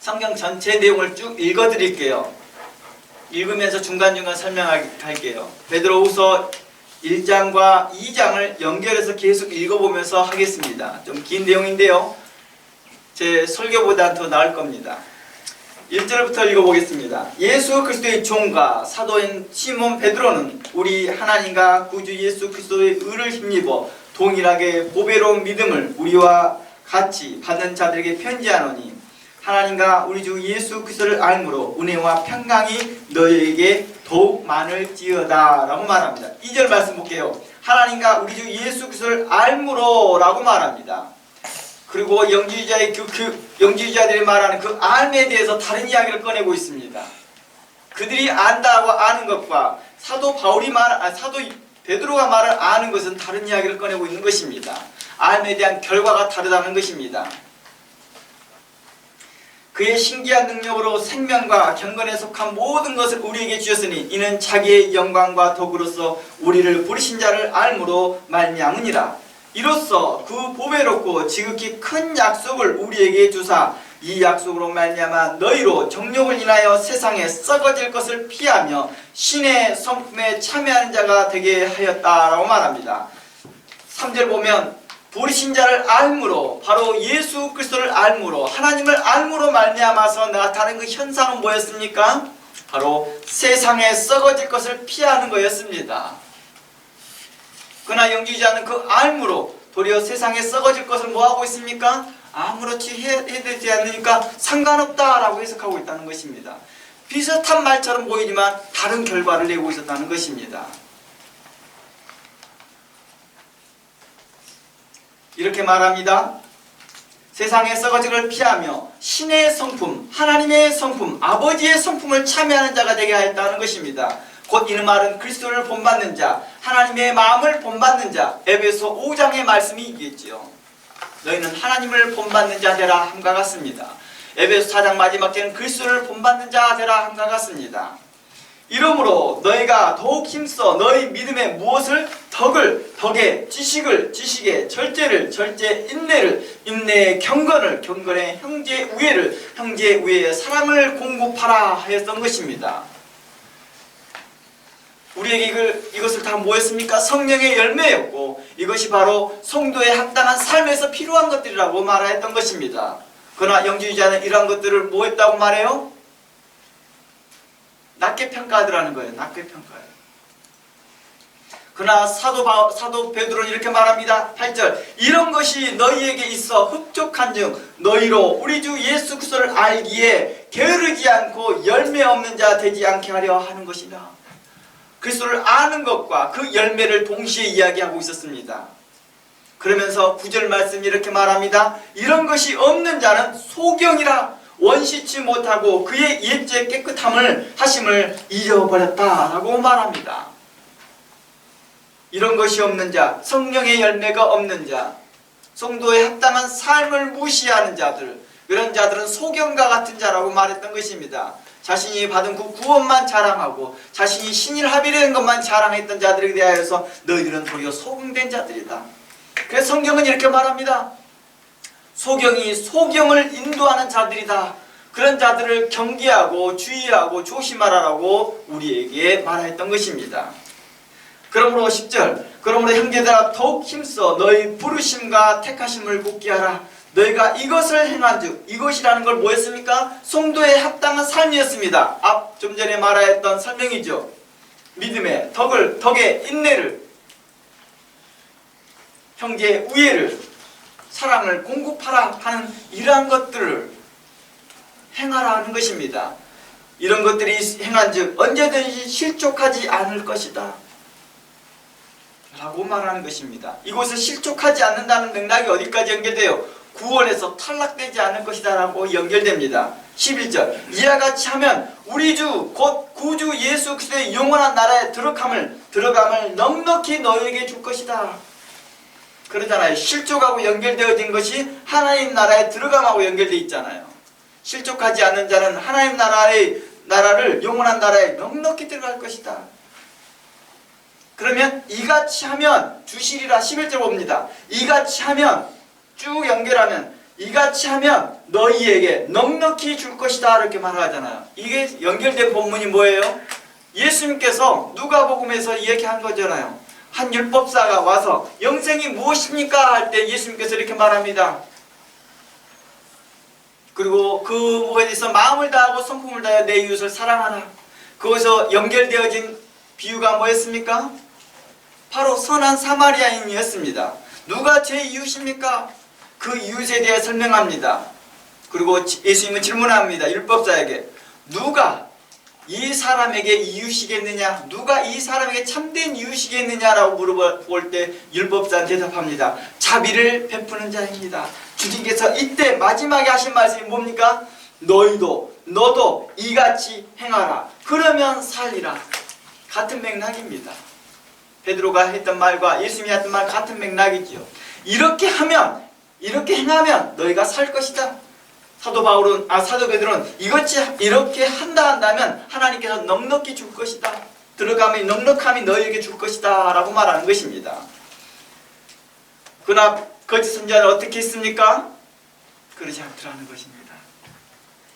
성경 전체 내용을 쭉 읽어드릴게요. 읽으면서 중간중간 설명할게요. 베드로후서 1장과 2장을 연결해서 계속 읽어보면서 하겠습니다. 좀 긴 내용인데요. 제 설교보다 더 나을 겁니다. 1절부터 읽어보겠습니다. 예수 그리스도의 종과 사도인 시몬 베드로는 우리 하나님과 구주 예수 그리스도의 의를 힘입어 동일하게 보배로운 믿음을 우리와 같이 받는 자들에게 편지하노니 하나님과 우리 주 예수 그리스도를 알므로 은혜와 평강이 너희에게 더욱 많을지어다 라고 말합니다. 2절 말씀 볼게요. 하나님과 우리 주 예수 그리스도를 알므로 라고 말합니다. 그리고 영지주의자들이 말하는 그 알에 대해서 다른 이야기를 꺼내고 있습니다. 그들이 안다고 아는 것과 사도 베드로가 말을 아는 것은 다른 이야기를 꺼내고 있는 것입니다. 알에 대한 결과가 다르다는 것입니다. 그의 신기한 능력으로 생명과 경건에 속한 모든 것을 우리에게 주셨으니 이는 자기의 영광과 덕으로서 우리를 부르신 자를 알므로 말미암으니라. 이로써 그 보배롭고 지극히 큰 약속을 우리에게 주사 이 약속으로 말미암아 너희로 정욕을 인하여 세상에 썩어질 것을 피하며 신의 성품에 참여하는 자가 되게 하였다라고 말합니다. 3절 보면 부르신 자를 알므로 바로 예수 그리스도를 알므로 하나님을 알므로 말미암아서 나타나는 그 현상은 뭐였습니까? 바로 세상에 썩어질 것을 피하는 거였습니다. 그러나 영지주의자는 그 알므로 도리어 세상에 썩어질 것을 뭐하고 있습니까? 아무렇지 해되지 않으니까 상관없다라고 해석하고 있다는 것입니다. 비슷한 말처럼 보이지만 다른 결과를 내고 있었다는 것입니다. 이렇게 말합니다. 세상의 썩어짐을 피하며 신의 성품, 하나님의 성품, 아버지의 성품을 참여하는 자가 되게 하였다는 것입니다. 곧 이는 말은 그리스도를 본받는 자, 하나님의 마음을 본받는 자, 에베소 5장의 말씀이 있겠지요. 너희는 하나님을 본받는 자 되라 함과 같습니다. 에베소 4장 마지막 절은 그리스도를 본받는 자 되라 함과 같습니다. 이러므로 너희가 더욱 힘써 너희 믿음에 무엇을? 덕에, 지식에, 절제, 인내에 경건에, 형제 우애에 사랑을 공급하라 하였던 것입니다. 우리에게 이것을 다 뭐였습니까? 성령의 열매였고 이것이 바로 성도의 합당한 삶에서 필요한 것들이라고 말하였던 것입니다. 그러나 영지주의자는 이러한 것들을 뭐 했다고 말해요? 낮게 평가하더라는 거예요. 낮게 평가해요. 그러나 사도 베드로는 이렇게 말합니다. 8절 이런 것이 너희에게 있어 흡족한즉 너희로 우리 주 예수 그리스도를 알기에 게으르지 않고 열매 없는 자 되지 않게 하려 하는 것이다. 그리스도를 아는 것과 그 열매를 동시에 이야기하고 있었습니다. 그러면서 9절 말씀 이렇게 말합니다. 이런 것이 없는 자는 소경이라 원시치 못하고 그의 옛죄 깨끗함을 하심을 잊어버렸다라고 말합니다. 이런 것이 없는 자, 성령의 열매가 없는 자, 성도의 합당한 삶을 무시하는 자들, 이런 자들은 소경과 같은 자라고 말했던 것입니다. 자신이 받은 그 구원만 자랑하고 자신이 신일합의된 것만 자랑했던 자들에 대하여서 너희들은 도리어 소경된 자들이다. 그래서 성경은 이렇게 말합니다. 소경이 소경을 인도하는 자들이다. 그런 자들을 경계하고 주의하고 조심하라고 우리에게 말했던 것입니다. 그러므로 10절, 그러므로 형제들아 더욱 힘써 너희 부르심과 택하심을 굳게 하라. 너희가 이것을 행한즉, 이것이라는 걸 뭐였습니까? 성도에 합당한 삶이었습니다. 앞 좀 전에 말하였던 설명이죠. 믿음의 덕의 인내를, 형제의 우애를, 사랑을 공급하라 하는 이러한 것들을 행하라 하는 것입니다. 이런 것들이 행한즉 언제든지 실족하지 않을 것이다 라고 말하는 것입니다. 이곳에 실족하지 않는다는 맥락이 어디까지 연결돼요? 구원에서 탈락되지 않을 것이다 라고 연결됩니다. 11절, 이와 같이 하면 우리 주 곧 구주 예수 그리스도의 영원한 나라에 들어감을 넉넉히 너희에게 줄 것이다. 그러잖아요. 실족하고 연결되어진 것이 하나님 나라에 들어감하고 연결되어 있잖아요. 실족하지 않는 자는 하나님 나라를 영원한 나라에 넉넉히 들어갈 것이다. 그러면 이같이 하면 주시리라 11절 봅니다. 이같이 하면 쭉 연결하면 이같이 하면 너희에게 넉넉히 줄 것이다 이렇게 말하잖아요. 이게 연결된 본문이 뭐예요? 예수님께서 누가복음에서 얘기한 거잖아요. 한 율법사가 와서 영생이 무엇입니까? 할 때 예수님께서 이렇게 말합니다. 그리고 그거에 대해서 마음을 다하고 성품을 다하여 내 이웃을 사랑하라. 거기서 연결되어진 비유가 뭐였습니까? 바로 선한 사마리아인이었습니다. 누가 제 이웃입니까? 그 이웃에 대해 설명합니다. 그리고 예수님은 질문합니다. 율법사에게 누가 이 사람에게 이웃이겠느냐? 누가 이 사람에게 참된 이웃이겠느냐라고 물어볼 때 율법사는 대답합니다. 자비를 베푸는 자입니다. 주님께서 이때 마지막에 하신 말씀이 뭡니까? 너도 이같이 행하라. 그러면 살리라. 같은 맥락입니다. 베드로가 했던 말과 예수님이 했던 말 같은 맥락이지요. 이렇게 행하면 너희가 살 것이다. 사도 베드로는 이렇게 한다면 하나님께서 넉넉히 줄 것이다. 들어감이 넉넉함이 너희에게 줄 것이다 라고 말하는 것입니다. 그러나 거짓 선지자는 어떻게 했습니까? 그러지 않더라는 것입니다.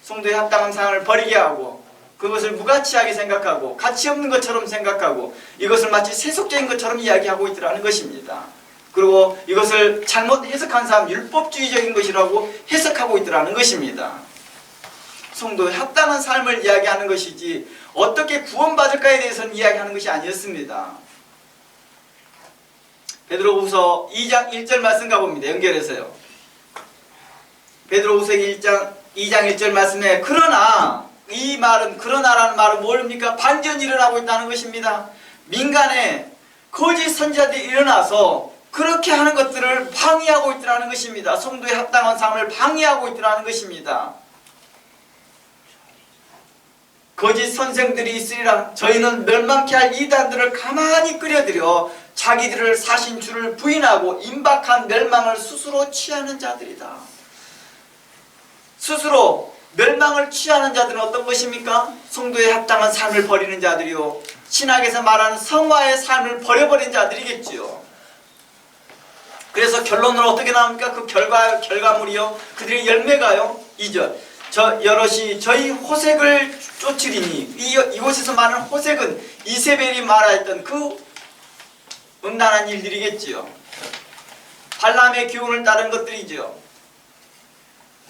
성도에 합당한 상을 버리게 하고 그것을 무가치하게 생각하고 가치 없는 것처럼 생각하고 이것을 마치 세속적인 것처럼 이야기하고 있더라는 것입니다. 그리고 이것을 잘못 해석한 사람, 율법주의적인 것이라고 해석하고 있더라는 것입니다. 성도의 합당한 삶을 이야기하는 것이지 어떻게 구원받을까에 대해서는 이야기하는 것이 아니었습니다. 베드로후서 2장 1절 말씀 가봅니다. 연결해서요. 베드로후서 2장 1절 말씀에 그러나라는 말은 뭡니까? 반전이 일어나고 있다는 것입니다. 민간에 거짓 선지자들이 일어나서 그렇게 하는 것들을 방해하고 있더라는 것입니다. 성도의 합당한 삶을 방해하고 있더라는 것입니다. 거짓 선생들이 있으리라. 저희는 멸망케 할 이단들을 가만히 끌어들여 자기들을 사신 주를 부인하고 임박한 멸망을 스스로 취하는 자들이다. 스스로 멸망을 취하는 자들은 어떤 것입니까? 성도의 합당한 삶을 버리는 자들이요, 신학에서 말하는 성화의 삶을 버려버린 자들이겠지요. 그래서 결론으로 어떻게 나옵니까? 그 결과물이요, 그들의 열매가요, 2절 여럿이 저희 호색을 쫓으리니, 이곳에서 말하는 호색은 이세벨이 말하였던 그 음란한 일들이겠지요. 발람의 교훈을 따른 것들이죠.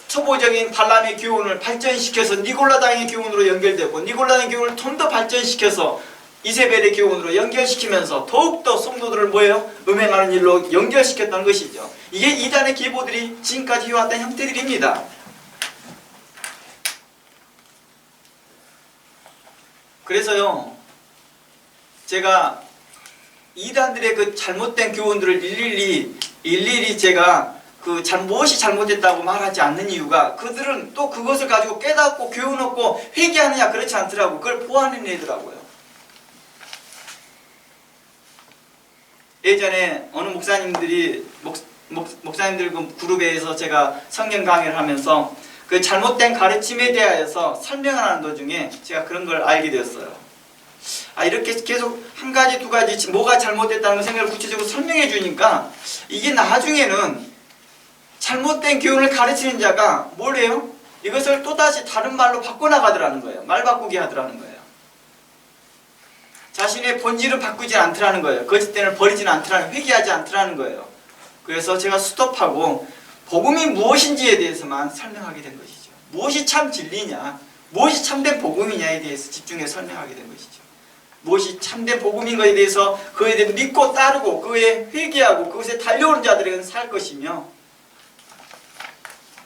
초보적인 발람의 교훈을 발전시켜서 니골라당의 교훈으로 연결되고, 니골라당의 교훈을 좀 더 발전시켜서 이세벨의 교훈으로 연결시키면서 더욱더 성도들을 뭐예요? 음행하는 일로 연결시켰다는 것이죠. 이게 이단의 계보들이 지금까지 해왔던 형태들입니다. 그래서요, 제가 이단들의 그 잘못된 교훈들을 일일이 제가 무엇이 잘못됐다고 말하지 않는 이유가, 그들은 또 그것을 가지고 깨닫고 교훈 얻고 회개하느냐, 그렇지 않더라고. 그걸 보완해내더라고요. 예전에 어느 목사님들 그 그룹에서 제가 성경 강의를 하면서 그 잘못된 가르침에 대하여서 설명하는 도중에 제가 그런 걸 알게 되었어요. 이렇게 계속 한 가지 두 가지 뭐가 잘못됐다는 걸 생각을 구체적으로 설명해 주니까 이게 나중에는 잘못된 교훈을 가르치는 자가 뭘 해요? 이것을 또다시 다른 말로 바꿔나가더라는 거예요. 말 바꾸게 하더라는 거예요. 자신의 본질을 바꾸지 않더라는 거예요. 거짓된을 버리지는 않더라는, 회개하지 않더라는 거예요. 그래서 제가 스톱하고 복음이 무엇인지에 대해서만 설명하게 된 것이죠. 무엇이 참 진리냐, 무엇이 참된 복음이냐에 대해서 집중해서 설명하게 된 것이죠. 무엇이 참된 복음인 것에 대해서 그에 대해 믿고 따르고 그에 회개하고 그것에 달려오는 자들에게는 살 것이며,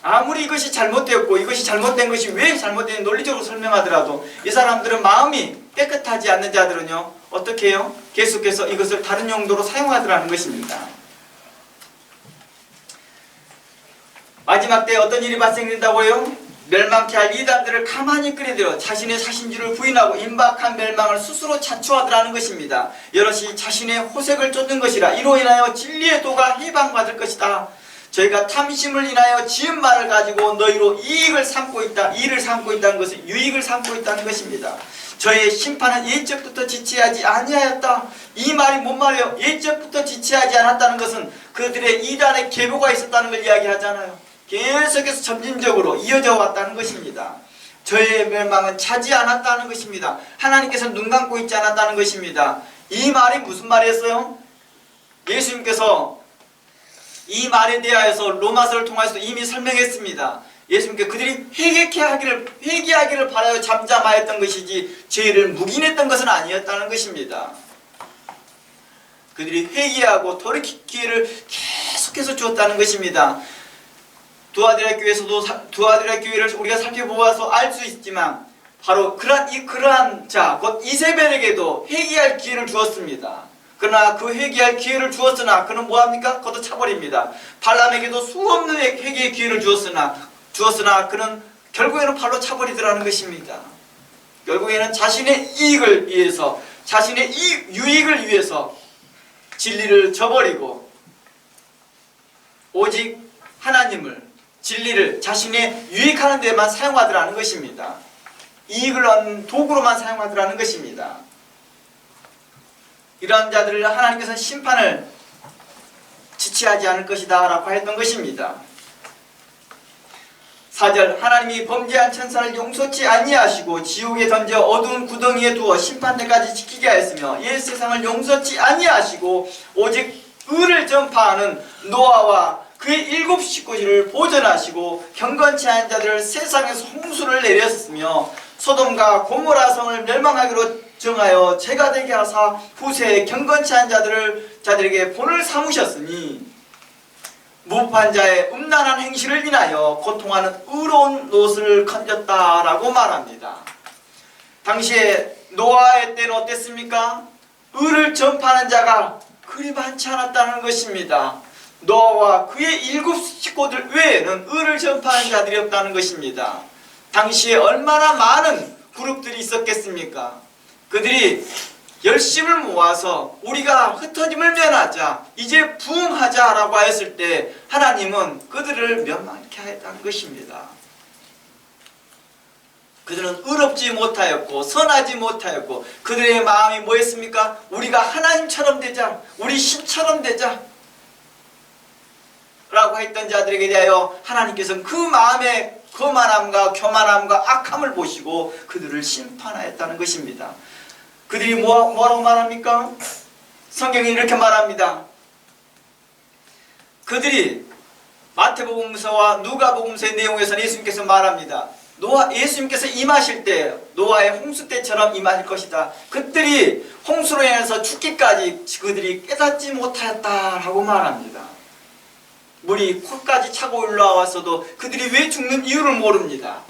아무리 이것이 잘못되었고 이것이 잘못된 것이 왜 잘못된 논리적으로 설명하더라도 이 사람들은 마음이 깨끗하지 않는 자들은요 어떻게 해요? 계속해서 이것을 다른 용도로 사용하더라는 것입니다. 마지막 때 어떤 일이 발생된다고 해요? 멸망케 할 이단들을 가만히 끌어들여 자신의 자신주를 부인하고 임박한 멸망을 스스로 자초하더라는 것입니다. 여럿이 자신의 호색을 쫓는 것이라 이로 인하여 진리의 도가 해방받을 것이다. 저희가 탐심을 인하여 지은 말을 가지고 너희로 이익을 삼고 있다. 이를 삼고 있다는 것은 유익을 삼고 있다는 것입니다. 저희의 심판은 예적부터 지체하지 아니하였다. 이 말이 뭔 말이에요? 예적부터 지체하지 않았다는 것은 그들의 이단의 계보가 있었다는 걸 이야기하잖아요. 계속해서 점진적으로 이어져 왔다는 것입니다. 저희의 멸망은 차지 않았다는 것입니다. 하나님께서 눈 감고 있지 않았다는 것입니다. 이 말이 무슨 말이었어요? 예수님께서 이 말에 대하여서 로마서를 통해서 이미 설명했습니다. 예수님께 그들이 회개하기를 바라여 잠잠하였던 것이지 죄를 묵인했던 것은 아니었다는 것입니다. 그들이 회개하고 돌이킬 기회를 계속해서 주었다는 것입니다. 두아디라 교회를 우리가 살펴보아서 알 수 있지만 바로 그러한 자, 곧 이세벨에게도 회개할 기회를 주었습니다. 그러나 그 회개할 기회를 주었으나 그는 뭐합니까? 걷어차버립니다. 발람에게도 수없는 회개의 기회를 주었으나 그는 결국에는 발로 차버리더라는 것입니다. 결국에는 자신의 이익을 위해서, 자신의 유익을 위해서 진리를 저버리고 오직 하나님을, 진리를 자신의 유익하는 데만 사용하더라는 것입니다. 이익을 얻는 도구로만 사용하더라는 것입니다. 이러한 자들을 하나님께서는 심판을 지체하지 않을 것이다 라고 했던 것입니다. 4절 하나님이 범죄한 천사를 용서치 아니하시고 지옥에 던져 어두운 구덩이에 두어 심판대까지 지키게 하였으며 옛 세상을 용서치 아니하시고 오직 의를 전파하는 노아와 그의 7 식구들을 보존하시고 경건치 않은 자들을 세상에서 홍수를 내렸으며 소돔과 고모라 성을 멸망하기로 정하여 죄가 되게 하사 후세에 경건치 않은 자들에게 본을 삼으셨으니 무법한 자의 음란한 행실을 인하여 고통하는 의로운 롯을 건졌다라고 말합니다. 당시에 노아의 때는 어땠습니까? 의를 전파하는 자가 그리 많지 않았다는 것입니다. 노아와 그의 7 식구들 외에는 의를 전파하는 자들이 없다는 것입니다. 당시에 얼마나 많은 그룹들이 있었겠습니까? 그들이 열심을 모아서 우리가 흩어짐을 면하자, 이제 부흥하자라고 하였을 때 하나님은 그들을 멸망케 하였다는 것입니다. 그들은 의롭지 못하였고 선하지 못하였고 그들의 마음이 뭐였습니까? 우리가 하나님처럼 되자, 우리 신처럼 되자 라고 했던 자들에게 대하여 하나님께서는 그 마음의 거만함과 교만함과 악함을 보시고 그들을 심판하였다는 것입니다. 그들이 뭐라고 말합니까? 성경이 이렇게 말합니다. 그들이 마태복음서와 누가복음서의 내용에서는 예수님께서 말합니다. 예수님께서 임하실 때 노아의 홍수 때처럼 임하실 것이다. 그들이 홍수로 인해서 죽기까지 그들이 깨닫지 못하였다라고 말합니다. 물이 코까지 차고 올라왔어도 그들이 왜 죽는 이유를 모릅니다.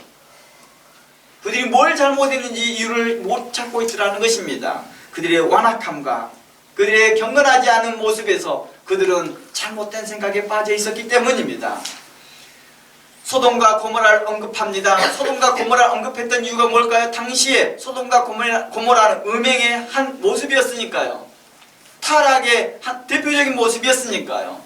그들이 뭘 잘못했는지 이유를 못 찾고 있더라는 것입니다. 그들의 완악함과 그들의 경건하지 않은 모습에서 그들은 잘못된 생각에 빠져 있었기 때문입니다. 소돔과 고모라를 언급합니다. 소돔과 고모라를 언급했던 이유가 뭘까요? 당시에 소돔과 고모라는 음행의 한 모습이었으니까요. 타락의 한 대표적인 모습이었으니까요.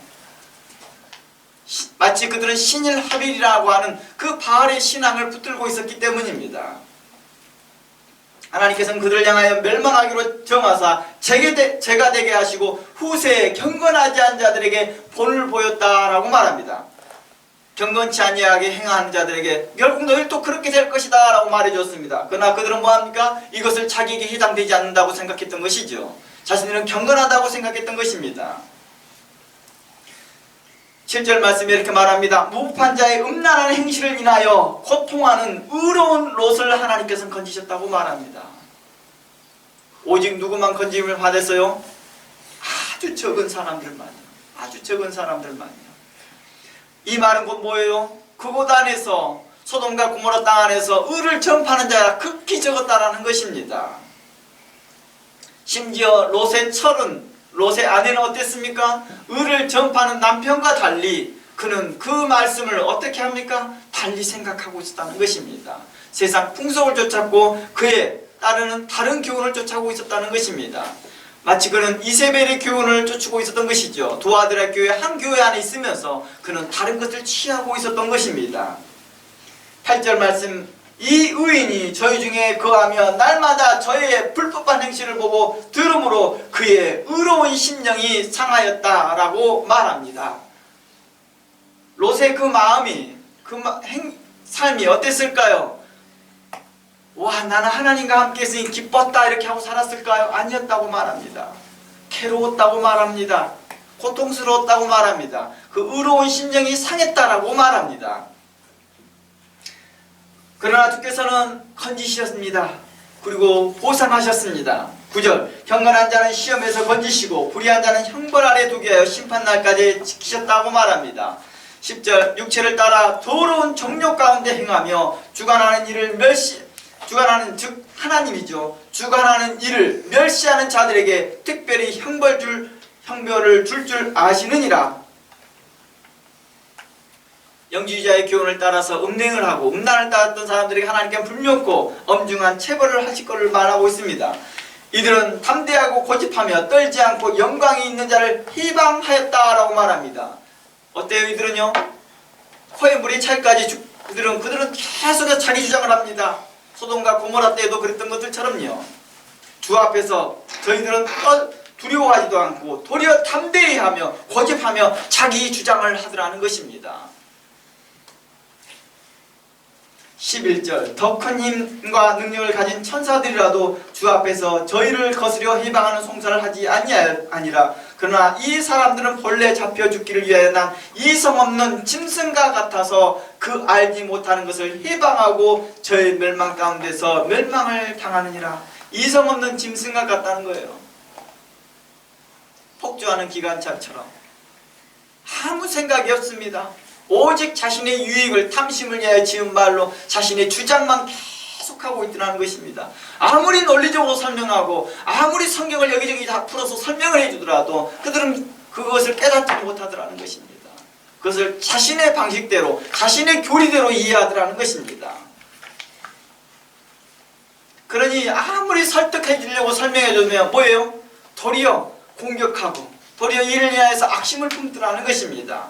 마치 그들은 신일하빌이라고 하는 그 바알의 신앙을 붙들고 있었기 때문입니다. 하나님께서는 그들을 향하여 멸망하기로 정하사 제가 되게 하시고 후세에 경건하지 않은 자들에게 본을 보였다라고 말합니다. 경건치 아니하게 행하는 자들에게 결국 너희도 그렇게 될 것이다 라고 말해줬습니다. 그러나 그들은 뭐합니까? 이것을 자기에게 해당되지 않는다고 생각했던 것이죠. 자신들은 경건하다고 생각했던 것입니다. 7절 말씀에 이렇게 말합니다. 무법한 자의 음란한 행실을 인하여 고통하는 의로운 롯을 하나님께서는 건지셨다고 말합니다. 오직 누구만 건짐을 받았어요? 아주 적은 사람들만요. 아주 적은 사람들만요. 이 말은 곧 뭐예요? 그곳 안에서 소돔과 고모라 땅 안에서 의를 전파하는 자가 극히 적었다라는 것입니다. 심지어 롯의 철은, 롯의 아내는 어땠습니까? 의를 전파하는 남편과 달리 그는 그 말씀을 어떻게 합니까? 달리 생각하고 있었다는 것입니다. 세상 풍속을 쫓았고 그에 따르는 다른 교훈을 쫓아오고 있었다는 것입니다. 마치 그는 이세벨의 교훈을 쫓고 있었던 것이죠. 두 아들의 교회 한 교회 안에 있으면서 그는 다른 것을 취하고 있었던 것입니다. 8절 말씀, 이 의인이 저희 중에 거하며 날마다 저의 불법한 행실을 보고 들음으로 그의 의로운 심령이 상하였다라고 말합니다. 롯의 그 마음이, 삶이 어땠을까요? 와, 나는 하나님과 함께 있으니 기뻤다 이렇게 하고 살았을까요? 아니었다고 말합니다. 괴로웠다고 말합니다. 고통스러웠다고 말합니다. 그 의로운 심령이 상했다라고 말합니다. 그러나 주께서는 건지셨습니다. 그리고 보상하셨습니다. 9절, 경건한 자는 시험에서 건지시고 불의한 자는 형벌 아래 두게 하여 심판날까지 지키셨다고 말합니다. 10절, 육체를 따라 더러운 정욕 가운데 행하며 주관하는 일을 주관하는 즉 하나님이죠. 주관하는 일을 멸시하는 자들에게 특별히 형벌을 줄 줄 아시느니라. 영지주의자의 교훈을 따라서 음행을 하고 음란을 따랐던 사람들에게 하나님께는 불명코 엄중한 체벌을 하실 것을 말하고 있습니다. 이들은 담대하고 고집하며 떨지 않고 영광이 있는 자를 희방하였다라고 말합니다. 어때요? 이들은요? 코에 물이 찰까지 그들은 계속 자기 주장을 합니다. 소돔과 고모라 때에도 그랬던 것들처럼요. 주 앞에서 저희들은 두려워하지도 않고 도리어 담대히 하며 고집하며 자기 주장을 하더라는 것입니다. 11절, 더 큰 힘과 능력을 가진 천사들이라도 주 앞에서 저희를 거스려 해방하는 송사를 하지 아니라 그러나 이 사람들은 본래 잡혀 죽기를 위하여 난 이성 없는 짐승과 같아서 그 알지 못하는 것을 해방하고 저의 멸망 가운데서 멸망을 당하느니라. 이성 없는 짐승과 같다는 거예요. 폭주하는 기관차처럼 아무 생각이 없습니다. 오직 자신의 유익을 탐심을 위하여 지은 말로 자신의 주장만 계속하고 있더라는 것입니다. 아무리 논리적으로 설명하고 아무리 성경을 여기저기 다 풀어서 설명을 해주더라도 그들은 그것을 깨닫지 못하더라는 것입니다. 그것을 자신의 방식대로 자신의 교리대로 이해하더라는 것입니다. 그러니 아무리 설득해 주려고 설명해 주면 뭐예요? 도리어 공격하고 도리어 이를 위하여서 악심을 품더라는 것입니다.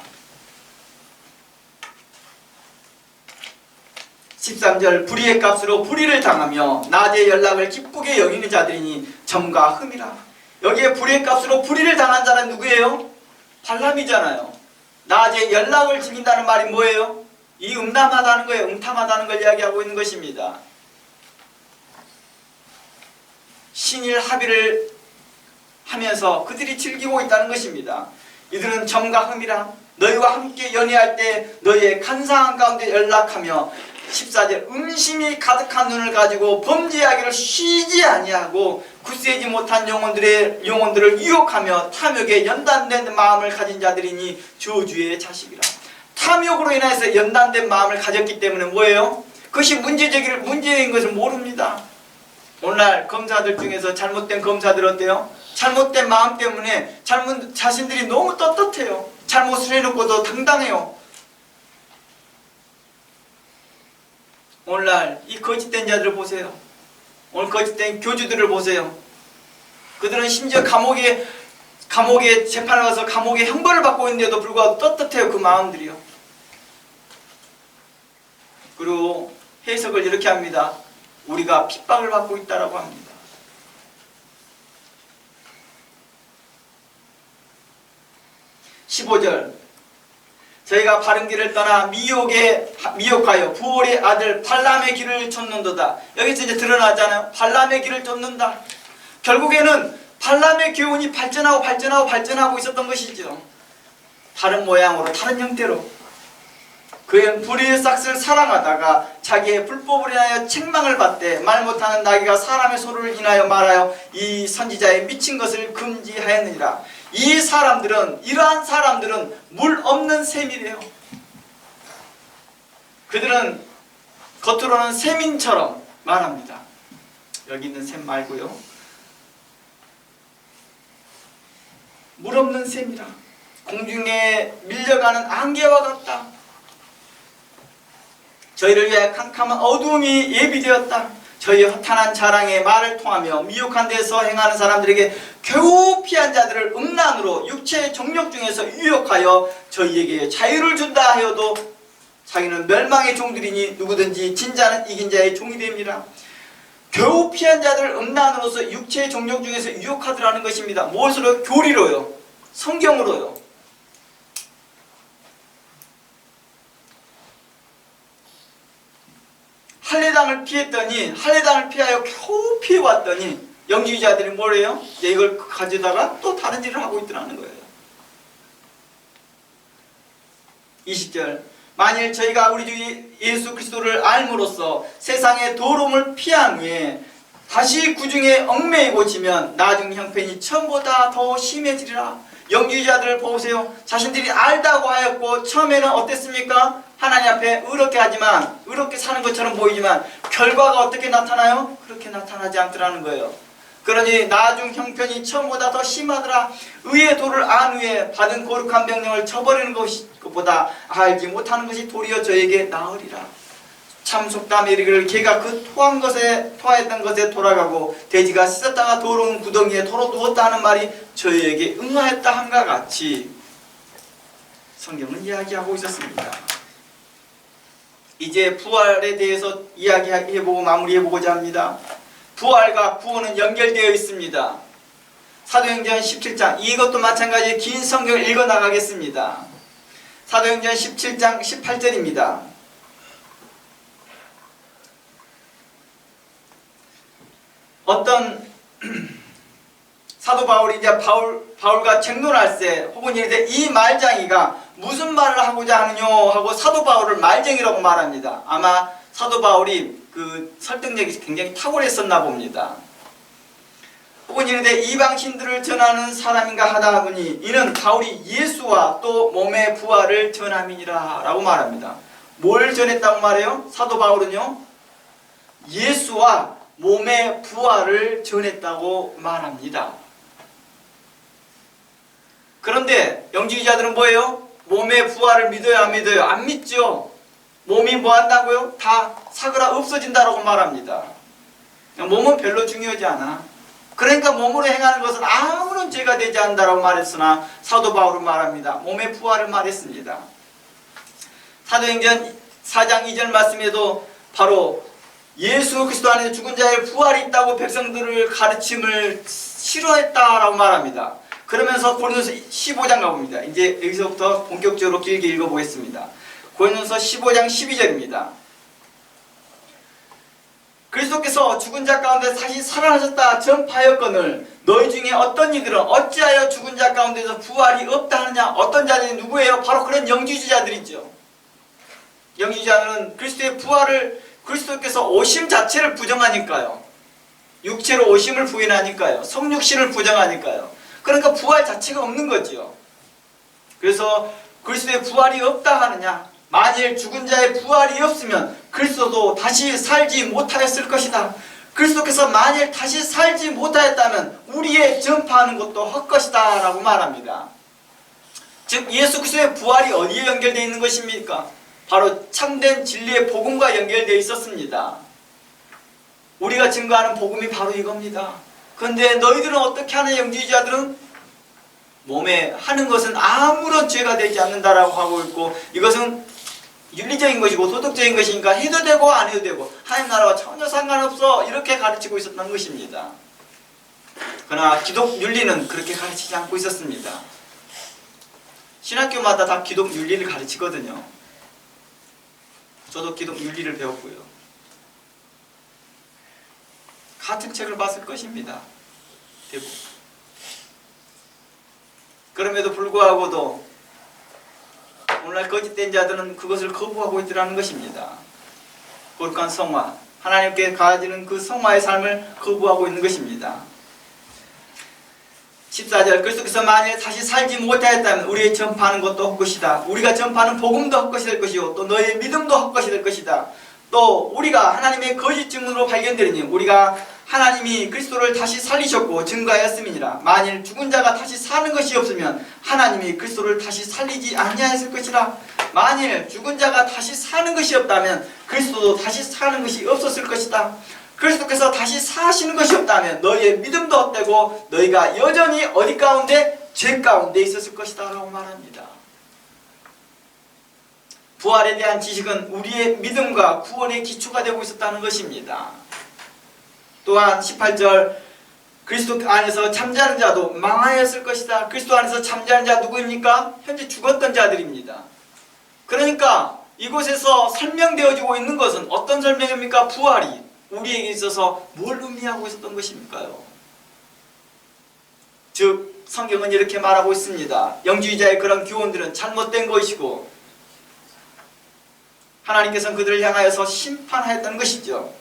13절, 불의의 값으로 불의를 당하며 낮의 연락을 기쁘게 여기는 자들이니 점과 흠이라. 여기에 불의의 값으로 불의를 당한 자는 누구예요? 발람이잖아요. 낮에 연락을 즐긴다는 말이 뭐예요? 이 음담하다는 거예요. 음탐하다는 걸 이야기하고 있는 것입니다. 신일 합의를 하면서 그들이 즐기고 있다는 것입니다. 이들은 점과 흠이라. 너희와 함께 연애할 때 너희의 간사한 가운데 연락하며 14절, 음심이 가득한 눈을 가지고 범죄하기를 쉬지 아니하고 굳세지 못한 영혼들을 유혹하며 탐욕에 연단된 마음을 가진 자들이니 저주의 자식이라. 탐욕으로 인해서 연단된 마음을 가졌기 때문에 뭐예요? 그것이 문제인 것을 모릅니다. 오늘날 검사들 중에서 잘못된 검사들 어때요? 잘못된 마음 때문에 자신들이 너무 떳떳해요. 잘못을 해놓고도 당당해요. 오늘날 이 거짓된 자들을 보세요. 오늘 거짓된 교주들을 보세요. 그들은 심지어 감옥에 감옥에 재판을 가서 감옥에 형벌을 받고 있는데도 불구하고 떳떳해요. 그 마음들이요. 그리고 해석을 이렇게 합니다. 우리가 핍박을 받고 있다라고 합니다. 15절, 저희가 바른 길을 떠나 미혹하여 부올의 아들 발람의 길을 쫓는도다. 여기서 이제 드러나잖아요. 발람의 길을 쫓는다. 결국에는 발람의 교훈이 발전하고 있었던 것이죠. 다른 모양으로, 다른 형태로. 그는 불의의 싹을 사랑하다가 자기의 불법을 인하여 책망을 받되 말 못하는 나귀가 사람의 소리를 인하여 말하여 이 선지자의 미친 것을 금지하였느니라. 이러한 사람들은 물 없는 샘이래요. 그들은 겉으로는 샘인처럼 말합니다. 여기 있는 샘 말고요. 물 없는 샘이라. 공중에 밀려가는 안개와 같다. 저희를 위하여 캄캄한 어두움이 예비되었다. 저희의 허탄한 자랑에 말을 통하며 미혹한 데서 행하는 사람들에게 겨우 피한 자들을 음란으로 육체의 정욕 중에서 유혹하여 저희에게 자유를 준다 하여도 자기는 멸망의 종들이니 누구든지 진자는 이긴 자의 종이 됨이라. 겨우 피한 자들을 음란으로서 육체의 정욕 중에서 유혹하더라는 것입니다. 무엇으로? 교리로요. 성경으로요. 할례당을 피하여 겨우 피해왔더니 영지주의자들이 뭐래요? 이걸 가져다가 또 다른 일을 하고 있더라는 거예요. 20절, 만일 저희가 우리 주 예수 그리스도를 알므로써 세상의 도로움을 피한 후에 다시 구중에 얽매이고 지면 나중 형편이 처음보다 더 심해지리라. 영지주의자들 보세요. 자신들이 알다고 하였고 처음에는 어땠습니까? 하나님 앞에 의롭게 사는 것처럼 보이지만 결과가 어떻게 나타나요? 그렇게 나타나지 않더라는 거예요. 그러니 나중 형편이 처음보다 더 심하더라. 의의 도를 안 후에 받은 거룩한 명령을 저버리는 것보다 알지 못하는 것이 도리어 저에게 나으리라. 참 속담에 이르기를 개가 그 토하였던 것에 돌아가고 돼지가 씻었다가 더러운 구덩이에 도로 두었다 하는 말이 저희에게 응하였다 함과 같이 성경은 이야기하고 있었습니다. 이제 부활에 대해서 이야기해보고 마무리해보고자 합니다. 부활과 구원은 연결되어 있습니다. 사도행전 17장, 이것도 마찬가지 긴 성경을 읽어나가겠습니다. 사도행전 17장 18절입니다. 어떤 사도 바울이 이제 바울과 쟁론할세 혹은 이제 이 말쟁이가 무슨 말을 하고자 하느냐 하고 사도 바울을 말쟁이라고 말합니다. 아마 사도 바울이 그 설득력이 굉장히 탁월했었나 봅니다. 혹은 이런데 이방신들을 전하는 사람인가 하다 보니 이는 바울이 예수와 또 몸의 부활을 전함이니라 라고 말합니다. 뭘 전했다고 말해요? 사도 바울은요, 예수와 몸의 부활을 전했다고 말합니다. 그런데 영지주의자들은 뭐예요? 몸의 부활을 믿어요, 안 믿어요? 안 믿죠. 몸이 뭐 한다고요? 다 사그라 없어진다라고 말합니다. 몸은 별로 중요하지 않아. 그러니까 몸으로 행하는 것은 아무런 죄가 되지 않는다라고 말했으나 사도 바울은 말합니다. 몸의 부활을 말했습니다. 사도행전 4장 2절 말씀에도 바로 예수 그리스도 안에 죽은 자의 부활이 있다고 백성들을 가르침을 싫어했다라고 말합니다. 그러면서 고린도서 15장 가봅니다. 이제 여기서부터 본격적으로 길게 읽어보겠습니다. 고린도서 15장 12절입니다. 그리스도께서 죽은 자 가운데 다시 살아나셨다 전파하였거늘 너희 중에 어떤 이들은 어찌하여 죽은 자 가운데서 부활이 없다 하느냐. 어떤 자들이 누구예요? 바로 그런 영지주의자들이죠. 영지주의자들은 그리스도의 부활을, 그리스도께서 오심 자체를 부정하니까요. 육체로 오심을 부인하니까요. 성육신을 부정하니까요. 그러니까 부활 자체가 없는 거지요. 그래서 그리스도의 부활이 없다 하느냐. 만일 죽은 자의 부활이 없으면 그리스도도 다시 살지 못하였을 것이다. 그리스도께서 만일 다시 살지 못하였다면 우리의 전파하는 것도 헛것이다 라고 말합니다. 즉 예수 그리스도의 부활이 어디에 연결되어 있는 것입니까? 바로 참된 진리의 복음과 연결되어 있었습니다. 우리가 증거하는 복음이 바로 이겁니다. 그런데 너희들은 어떻게 하는 영지주의자들은 몸에 하는 것은 아무런 죄가 되지 않는다라고 하고 있고, 이것은 윤리적인 것이고 도덕적인 것이니까 해도 되고 안 해도 되고 하나님 나라와 전혀 상관없어, 이렇게 가르치고 있었던 것입니다. 그러나 기독 윤리는 그렇게 가르치지 않고 있었습니다. 신학교마다 다 기독 윤리를 가르치거든요. 저도 기독 윤리를 배웠고요. 같은 책을 봤을 것입니다. 대부분. 그럼에도 불구하고도 오늘날 거짓된 자들은 그것을 거부하고 있더라는 것입니다. 거룩한 성화, 하나님께 가지는 그 성화의 삶을 거부하고 있는 것입니다. 14절, 그리스도께서 만일 다시 살지 못하였다면 우리의 전파하는 것도 헛것이다. 우리가 전파하는 복음도 헛것이 될 것이요 또 너의 믿음도 헛것이 될 것이다. 또 우리가 하나님의 거짓 증언으로 발견되리니 우리가 하나님이 그리스도를 다시 살리셨고 증거하였음이니라. 만일 죽은 자가 다시 사는 것이 없으면 하나님이 그리스도를 다시 살리지 아니하였을 것이라. 만일 죽은 자가 다시 사는 것이 없다면 그리스도도 다시 사는 것이 없었을 것이다. 그리스도께서 다시 사시는 것이 없다면 너희의 믿음도 헛되고 너희가 여전히 어디 가운데? 죄 가운데 있었을 것이다 라고 말합니다. 부활에 대한 지식은 우리의 믿음과 구원의 기초가 되고 있었다는 것입니다. 또한 18절, 그리스도 안에서 잠자는 자도 망하였을 것이다. 그리스도 안에서 잠자는 자 누구입니까? 현재 죽었던 자들입니다. 그러니까 이곳에서 설명되어지고 있는 것은 어떤 설명입니까? 부활이 우리에게 있어서 뭘 의미하고 있었던 것입니까요? 즉 성경은 이렇게 말하고 있습니다. 영주의자의 그런 교훈들은 잘못된 것이고 하나님께서는 그들을 향하여서 심판하였던 것이죠.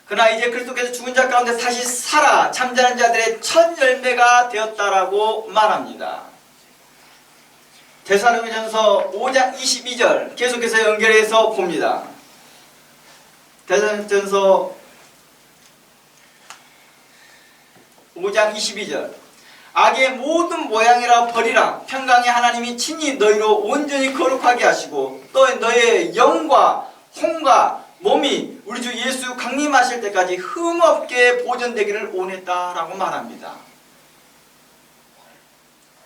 그러나 이제 그리스도께서 죽은 자 가운데 다시 살아 잠자는 자들의 첫 열매가 되었다라고 말합니다. 데살로니가전서 5장 22절 계속해서 연결해서 봅니다. 데살로니가전서 5장 22절, 악의 모든 모양이라 버리라. 평강의 하나님이 친히 너희로 온전히 거룩하게 하시고 또 너희의 영과 혼과 몸이 우리 주 예수 강림하실 때까지 흠없게 보존되기를 원했다라고 말합니다.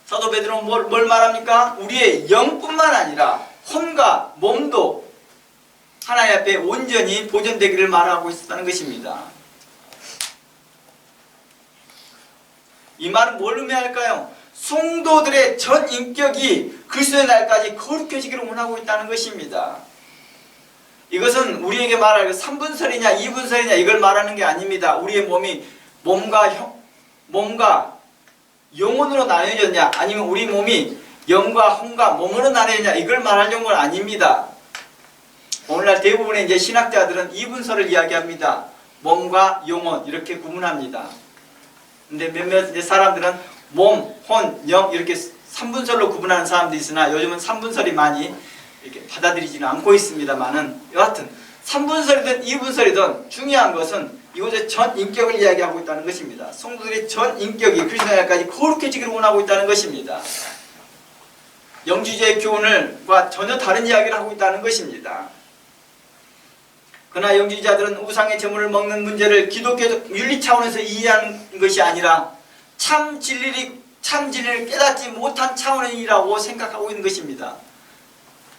사도 베드로는 뭘 말합니까? 우리의 영뿐만 아니라 혼과 몸도 하나님 앞에 온전히 보존되기를 말하고 있었다는 것입니다. 이 말은 뭘 의미할까요? 성도들의 전 인격이 그리스도의 날까지 거룩해지기를 원하고 있다는 것입니다. 이것은 우리에게 말할 3분설이냐 2분설이냐 이걸 말하는 게 아닙니다. 우리의 몸이 몸과 영혼으로 나뉘어졌냐 아니면 우리 몸이 영과 혼과 몸으로 나뉘어졌냐 이걸 말하려는 건 아닙니다. 오늘날 대부분의 이제 신학자들은 2분설을 이야기합니다. 몸과 영혼 이렇게 구분합니다. 근데 몇몇 이제 사람들은 몸, 혼, 영 이렇게 3분설로 구분하는 사람도 있으나 요즘은 3분설이 많이 이렇게 받아들이지는 않고 있습니다만은 여하튼 3분설이든 2분설이든 중요한 것은 이곳에 전 인격을 이야기하고 있다는 것입니다. 성도들의 전 인격이 그리스도의 날까지 거룩해지기를 원하고 있다는 것입니다. 영주제의 교훈과 전혀 다른 이야기를 하고 있다는 것입니다. 그러나 영주자들은 우상의 제물을 먹는 문제를 기독교적 윤리 차원에서 이해하는 것이 아니라 참 진리를 깨닫지 못한 차원이라고 생각하고 있는 것입니다.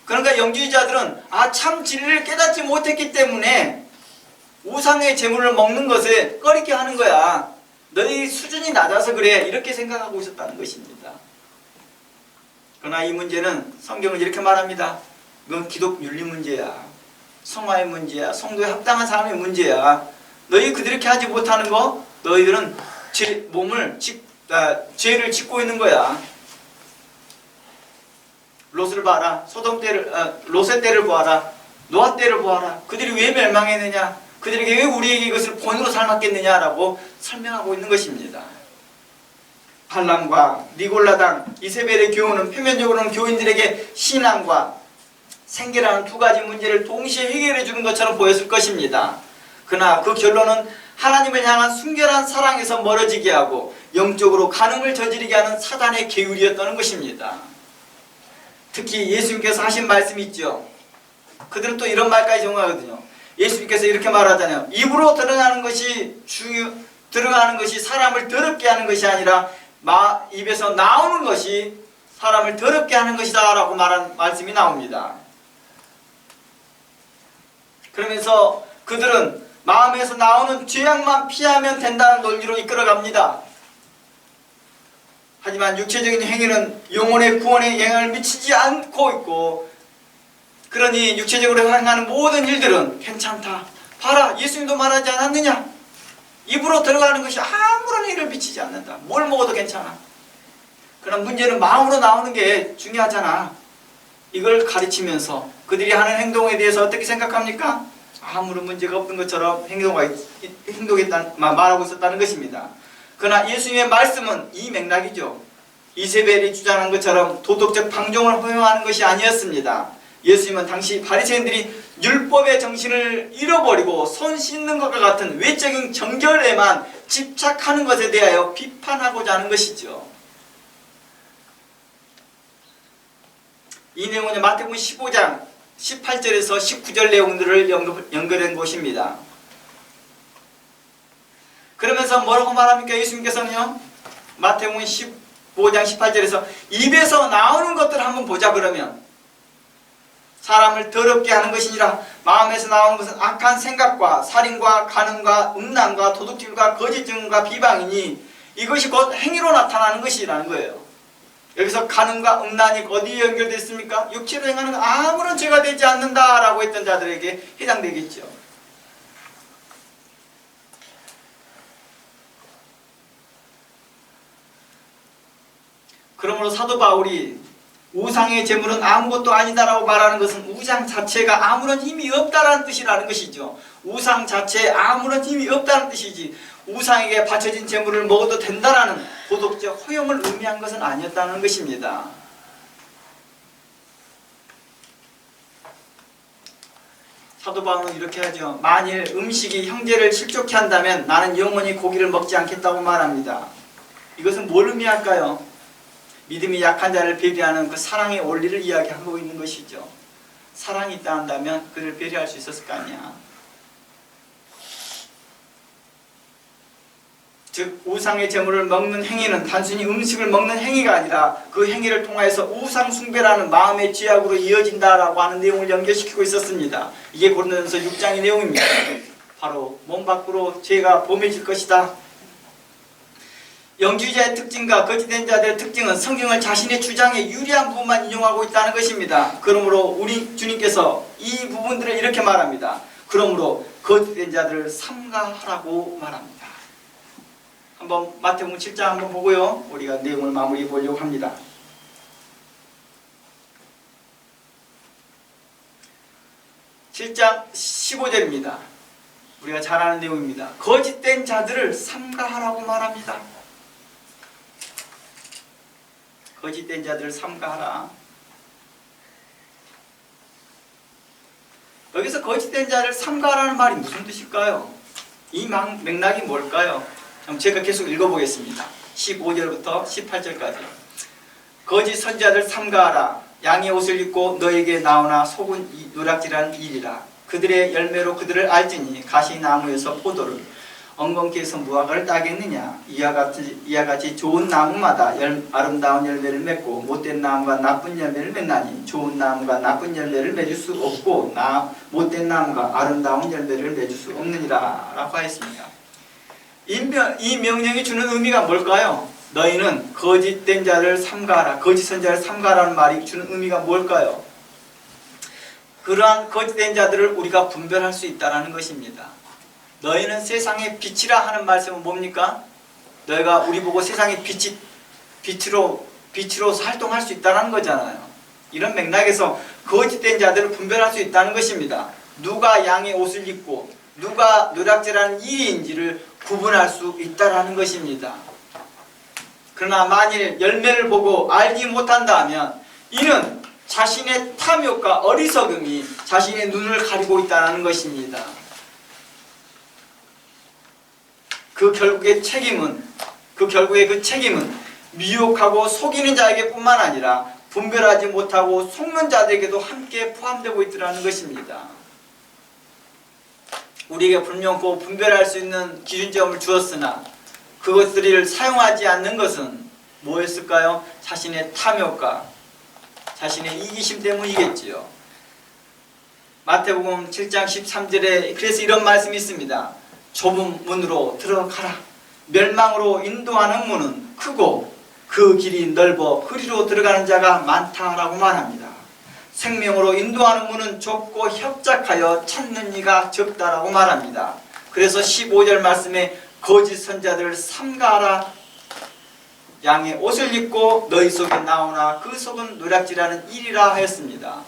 그러니까 영주의자들은 참 진리를 깨닫지 못했기 때문에 우상의 제물을 먹는 것에 꺼리게 하는 거야. 너희 수준이 낮아서 그래. 이렇게 생각하고 있었다는 것입니다. 그러나 이 문제는 성경은 이렇게 말합니다. 이건 기독 윤리 문제야. 성화의 문제야. 성도에 합당한 사람의 문제야. 너희 그렇게 하지 못하는 거 너희들은 죄를 짓고 있는 거야. 롯을 봐라. 롯의 때를 보아라. 노아 때를 보아라. 그들이 왜 멸망했느냐. 그들에게 왜 우리에게 이것을 본으로 삶았겠느냐라고 설명하고 있는 것입니다. 발람과 니골라당, 이세벨의 교훈은 표면적으로는 교인들에게 신앙과 생계라는 두 가지 문제를 동시에 해결해 주는 것처럼 보였을 것입니다. 그러나 그 결론은 하나님을 향한 순결한 사랑에서 멀어지게 하고 영적으로 간음을 저지르게 하는 사단의 계율이었다는 것입니다. 특히 예수님께서 하신 말씀이 있죠. 그들은 또 이런 말까지 정하거든요. 예수님께서 이렇게 말하잖아요. 입으로 드러나는 것이 들어가는 것이 사람을 더럽게 하는 것이 아니라 입에서 나오는 것이 사람을 더럽게 하는 것이다 라고 말한 말씀이 나옵니다. 그러면서 그들은 마음에서 나오는 죄악만 피하면 된다는 논리로 이끌어갑니다. 하지만 육체적인 행위는 영혼의 구원에 영향을 미치지 않고 있고, 그러니 육체적으로 행하는 모든 일들은 괜찮다. 봐라, 예수님도 말하지 않았느냐? 입으로 들어가는 것이 아무런 해를 미치지 않는다. 뭘 먹어도 괜찮아. 그러나 문제는 마음으로 나오는 게 중요하잖아. 이걸 가르치면서 그들이 하는 행동에 대해서 어떻게 생각합니까? 아무런 문제가 없는 것처럼 말하고 있었다는 것입니다. 그러나 예수님의 말씀은 이 맥락이죠. 이세벨이 주장한 것처럼 도덕적 방종을 허용하는 것이 아니었습니다. 예수님은 당시 바리새인들이 율법의 정신을 잃어버리고 손 씻는 것과 같은 외적인 정결에만 집착하는 것에 대하여 비판하고자 하는 것이죠. 이 내용은 마태복음 15장 18절에서 19절 내용들을 연결한 것입니다. 그러면서 뭐라고 말합니까? 예수님께서는요, 마태복음 15장 18절에서 입에서 나오는 것들을 한번 보자. 그러면 사람을 더럽게 하는 것이니라. 마음에서 나오는 것은 악한 생각과 살인과 간음과 음란과 도둑질과 거짓 증언과 비방이니 이것이 곧 행위로 나타나는 것이라는 거예요. 여기서 간음과 음란이 어디에 연결되어 있습니까? 육체로 행하는 아무런 죄가 되지 않는다라고 했던 자들에게 해당되겠죠. 그러므로 사도 바울이 우상의 제물은 아무것도 아니다라고 말하는 것은 우상 자체가 아무런 힘이 없다라는 뜻이라는 것이죠. 우상 자체에 아무런 힘이 없다는 뜻이지, 우상에게 바쳐진 제물을 먹어도 된다라는 도덕적 허용을 의미한 것은 아니었다는 것입니다. 사도 바울은 이렇게 하죠. 만일 음식이 형제를 실족케 한다면 나는 영원히 고기를 먹지 않겠다고 말합니다. 이것은 뭘 의미할까요? 믿음이 약한 자를 배려하는 그 사랑의 원리를 이야기하고 있는 것이죠. 사랑이 있다 한다면 그를 배려할 수 있었을 거 아니야. 즉 우상의 제물을 먹는 행위는 단순히 음식을 먹는 행위가 아니라 그 행위를 통하여서 우상 숭배라는 마음의 죄악으로 이어진다라고 하는 내용을 연결시키고 있었습니다. 이게 고린도전서 6장의 내용입니다. 바로 몸 밖으로 죄가 범해질 것이다. 영주자의 특징과 거짓된 자들의 특징은 성경을 자신의 주장에 유리한 부분만 인용하고 있다는 것입니다. 그러므로 우리 주님께서 이 부분들을 이렇게 말합니다. 그러므로 거짓된 자들을 삼가하라고 말합니다. 한번 마태복음 7장 한번 보고요, 우리가 내용을 마무리해 보려고 합니다. (7장 15절입니다) 우리가 잘 아는 내용입니다. 거짓된 자들을 삼가하라고 말합니다. 거짓된 자들을 삼가하라. 여기서 거짓된 자를 삼가하라는 말이 무슨 뜻일까요? 이 맥락이 뭘까요? 제가 계속 읽어보겠습니다. 15절부터 18절까지. 거짓 선지자들 삼가하라. 양의 옷을 입고 너에게 나오나 속은 누락질한 일이라. 그들의 열매로 그들을 알지니 가시나무에서 포도를, 엉겅퀴에서 무화과를 따겠느냐. 이와 같이 좋은 나무마다 아름다운 열매를 맺고 못된 나무가 나쁜 열매를 맺나니 좋은 나무가 나쁜 열매를 맺을 수 없고 못된 나무가 아름다운 열매를 맺을 수 없느니라 라고 하였습니다. 이 명령이 주는 의미가 뭘까요? 너희는 거짓된 자를 삼가하라. 거짓 선지자를 삼가하라는 말이 주는 의미가 뭘까요? 그러한 거짓된 자들을 우리가 분별할 수 있다는 것입니다. 너희는 세상의 빛이라 하는 말씀은 뭡니까? 너희가 우리 보고 세상의 빛으로 활동할 수 있다는 거잖아요. 이런 맥락에서 거짓된 자들을 분별할 수 있다는 것입니다. 누가 양의 옷을 입고 누가 누락질하는 일인지를 구분할 수 있다는 것입니다. 그러나 만일 열매를 보고 알지 못한다 하면 이는 자신의 탐욕과 어리석음이 자신의 눈을 가리고 있다는 것입니다. 그 결국의 책임은 미혹하고 속이는 자에게 뿐만 아니라 분별하지 못하고 속는 자들에게도 함께 포함되고 있더라는 것입니다. 우리에게 분명코 분별할 수 있는 기준점을 주었으나 그것들을 사용하지 않는 것은 뭐였을까요? 자신의 탐욕과 자신의 이기심 때문이겠지요. 마태복음 7장 13절에 그래서 이런 말씀이 있습니다. 좁은 문으로 들어가라. 멸망으로 인도하는 문은 크고 그 길이 넓어 그리로 들어가는 자가 많다라고 말합니다. 생명으로 인도하는 문은 좁고 협착하여 찾는 이가 적다라고 말합니다. 그래서 15절 말씀에 거짓 선자들을 삼가하라. 양의 옷을 입고 너희 속에 나오나 그 속은 노략질하는 일이라 하였습니다.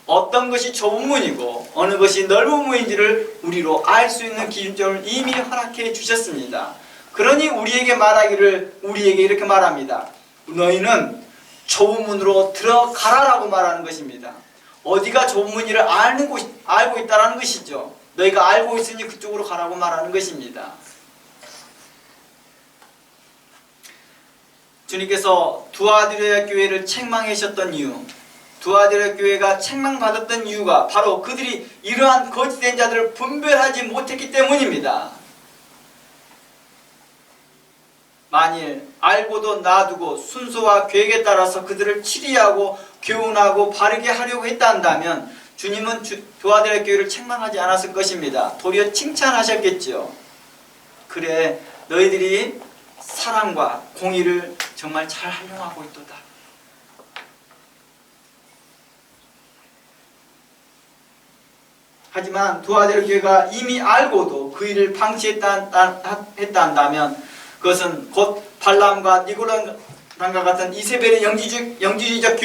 어떤 것이 좁은 문이고 어느 것이 넓은 문인지를 우리로 알 수 있는 기준점을 이미 허락해 주셨습니다. 그러니 우리에게 말하기를 우리에게 이렇게 말합니다. 너희는 좁은 문으로 들어가라라고 말하는 것입니다. 어디가 좁은 문이를 알고 있다는 것이죠. 너희가 알고 있으니 그쪽으로 가라고 말하는 것입니다. 주님께서 두아디라 교회를 책망하셨던 이유, 두아디라 교회가 책망받았던 이유가 바로 그들이 이러한 거짓된 자들을 분별하지 못했기 때문입니다. 만일 알고도 놔두고 순서와 계획에 따라서 그들을 치리하고 교훈하고 바르게 하려고 했다면 주님은 두아디라 교회를 책망하지 않았을 것입니다. 도리어 칭찬하셨겠지요. 그래 너희들이 사랑과 공의를 정말 잘 활용하고 있도다. 하지만 두아디라 교회가 이미 알고도 그 일을 방치했다 한다면 그것은 곧 발람과 니고라당과 같은 이세벨의 영지주의적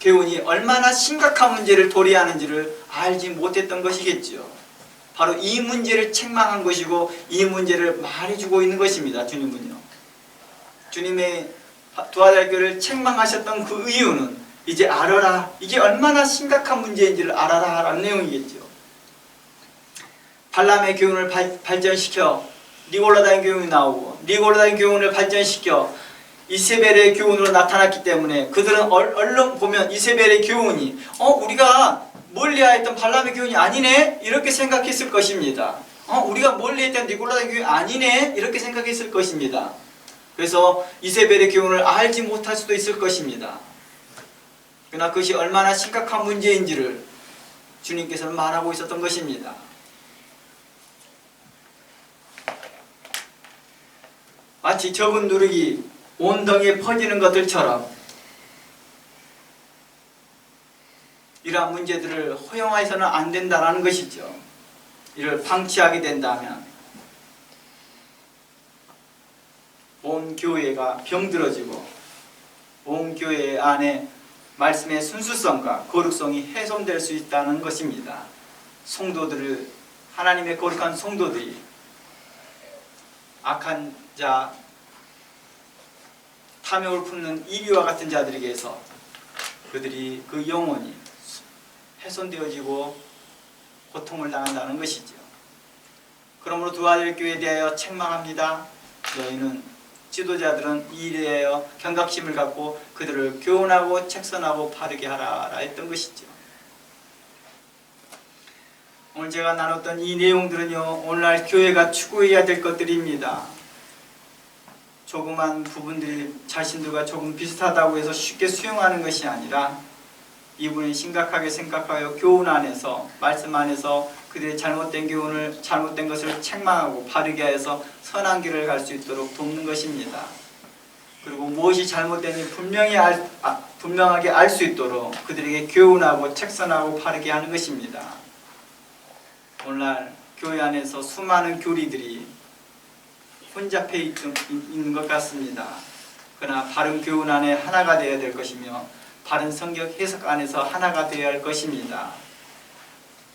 교훈이 얼마나 심각한 문제를 도래하는지를 알지 못했던 것이겠지요. 바로 이 문제를 책망한 것이고 이 문제를 말해주고 있는 것입니다. 주님은요. 주님의 두아디라 교회를 책망하셨던 그 이유는 이제 알아라. 이게 얼마나 심각한 문제인지를 알아라 라는 내용이겠죠. 발람의 교훈을 발전시켜 니골라다인 교훈이 나오고 니골라다인 교훈을 발전시켜 이세벨의 교훈으로 나타났기 때문에 그들은 얼른 보면 이세벨의 교훈이 우리가 멀리하였던 발람의 교훈이 아니네 이렇게 생각했을 것입니다. 우리가 멀리했던 니골라다인 교훈이 아니네 이렇게 생각했을 것입니다. 그래서 이세벨의 교훈을 알지 못할 수도 있을 것입니다. 그러나 그것이 얼마나 심각한 문제인지를 주님께서는 말하고 있었던 것입니다. 마치 적은 누룩이 온 덩이에 퍼지는 것들처럼 이러한 문제들을 허용해서는 안 된다는 것이죠. 이를 방치하게 된다면 온 교회가 병들어지고 온 교회 안에 말씀의 순수성과 거룩성이 훼손될 수 있다는 것입니다. 성도들을 하나님의 거룩한 성도들이 악한 자, 탐욕을 품는 이리와 같은 자들에게서 그들이 그 영혼이 훼손되어지고 고통을 당한다는 것이죠. 그러므로 두아디라 교회에 대하여 책망합니다. 너희는 지도자들은 이 일에 대하여 경각심을 갖고 그들을 교훈하고 책선하고 바르게 하라 했던 것이죠. 오늘 제가 나눴던 이 내용들은요, 오늘날 교회가 추구해야 될 것들입니다. 조그만 부분들이 자신들과 조금 비슷하다고 해서 쉽게 수용하는 것이 아니라 이분이 심각하게 생각하여 교훈 안에서, 말씀 안에서 그들의 잘못된 교훈을, 잘못된 것을 책망하고 바르게 해서 선한 길을 갈 수 있도록 돕는 것입니다. 그리고 무엇이 잘못된지 분명하게 알 수 있도록 그들에게 교훈하고 책선하고 바르게 하는 것입니다. 오늘날 교회 안에서 수많은 교리들이 혼잡해 있는 것 같습니다. 그러나 바른 교훈 안에 하나가 되어야 될 것이며 바른 성경 해석 안에서 하나가 되어야 할 것입니다.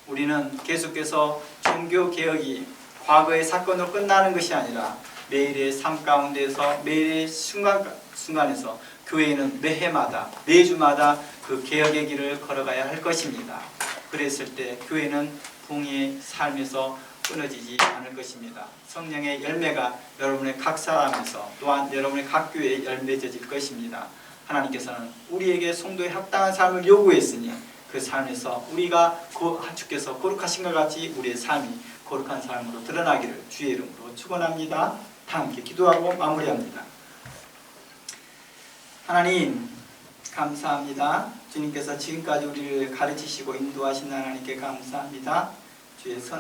우리는 계속해서 종교개혁이 과거의 사건으로 끝나는 것이 아니라 매일의 삶 가운데서 매일의 순간에서 교회는 매해마다 매주마다 그 개혁의 길을 걸어가야 할 것입니다. 그랬을 때 교회는 붕의 삶에서 끊어지지 않을 것입니다. 성령의 열매가 여러분의 각 사람에서 또한 여러분의 각 교회에 열매져질 것입니다. 하나님께서는 우리에게 성도의 합당한 삶을 요구했으니 그 삶에서 우리가 주께서 거룩하신 것 같이 우리의 삶이 거룩한 삶으로 드러나기를 주의 이름으로 축원합니다. 다 함께 기도하고 마무리합니다. 하나님 감사합니다. 주님께서 지금까지 우리를 가르치시고 인도하신 하나님께 감사합니다. 주의 선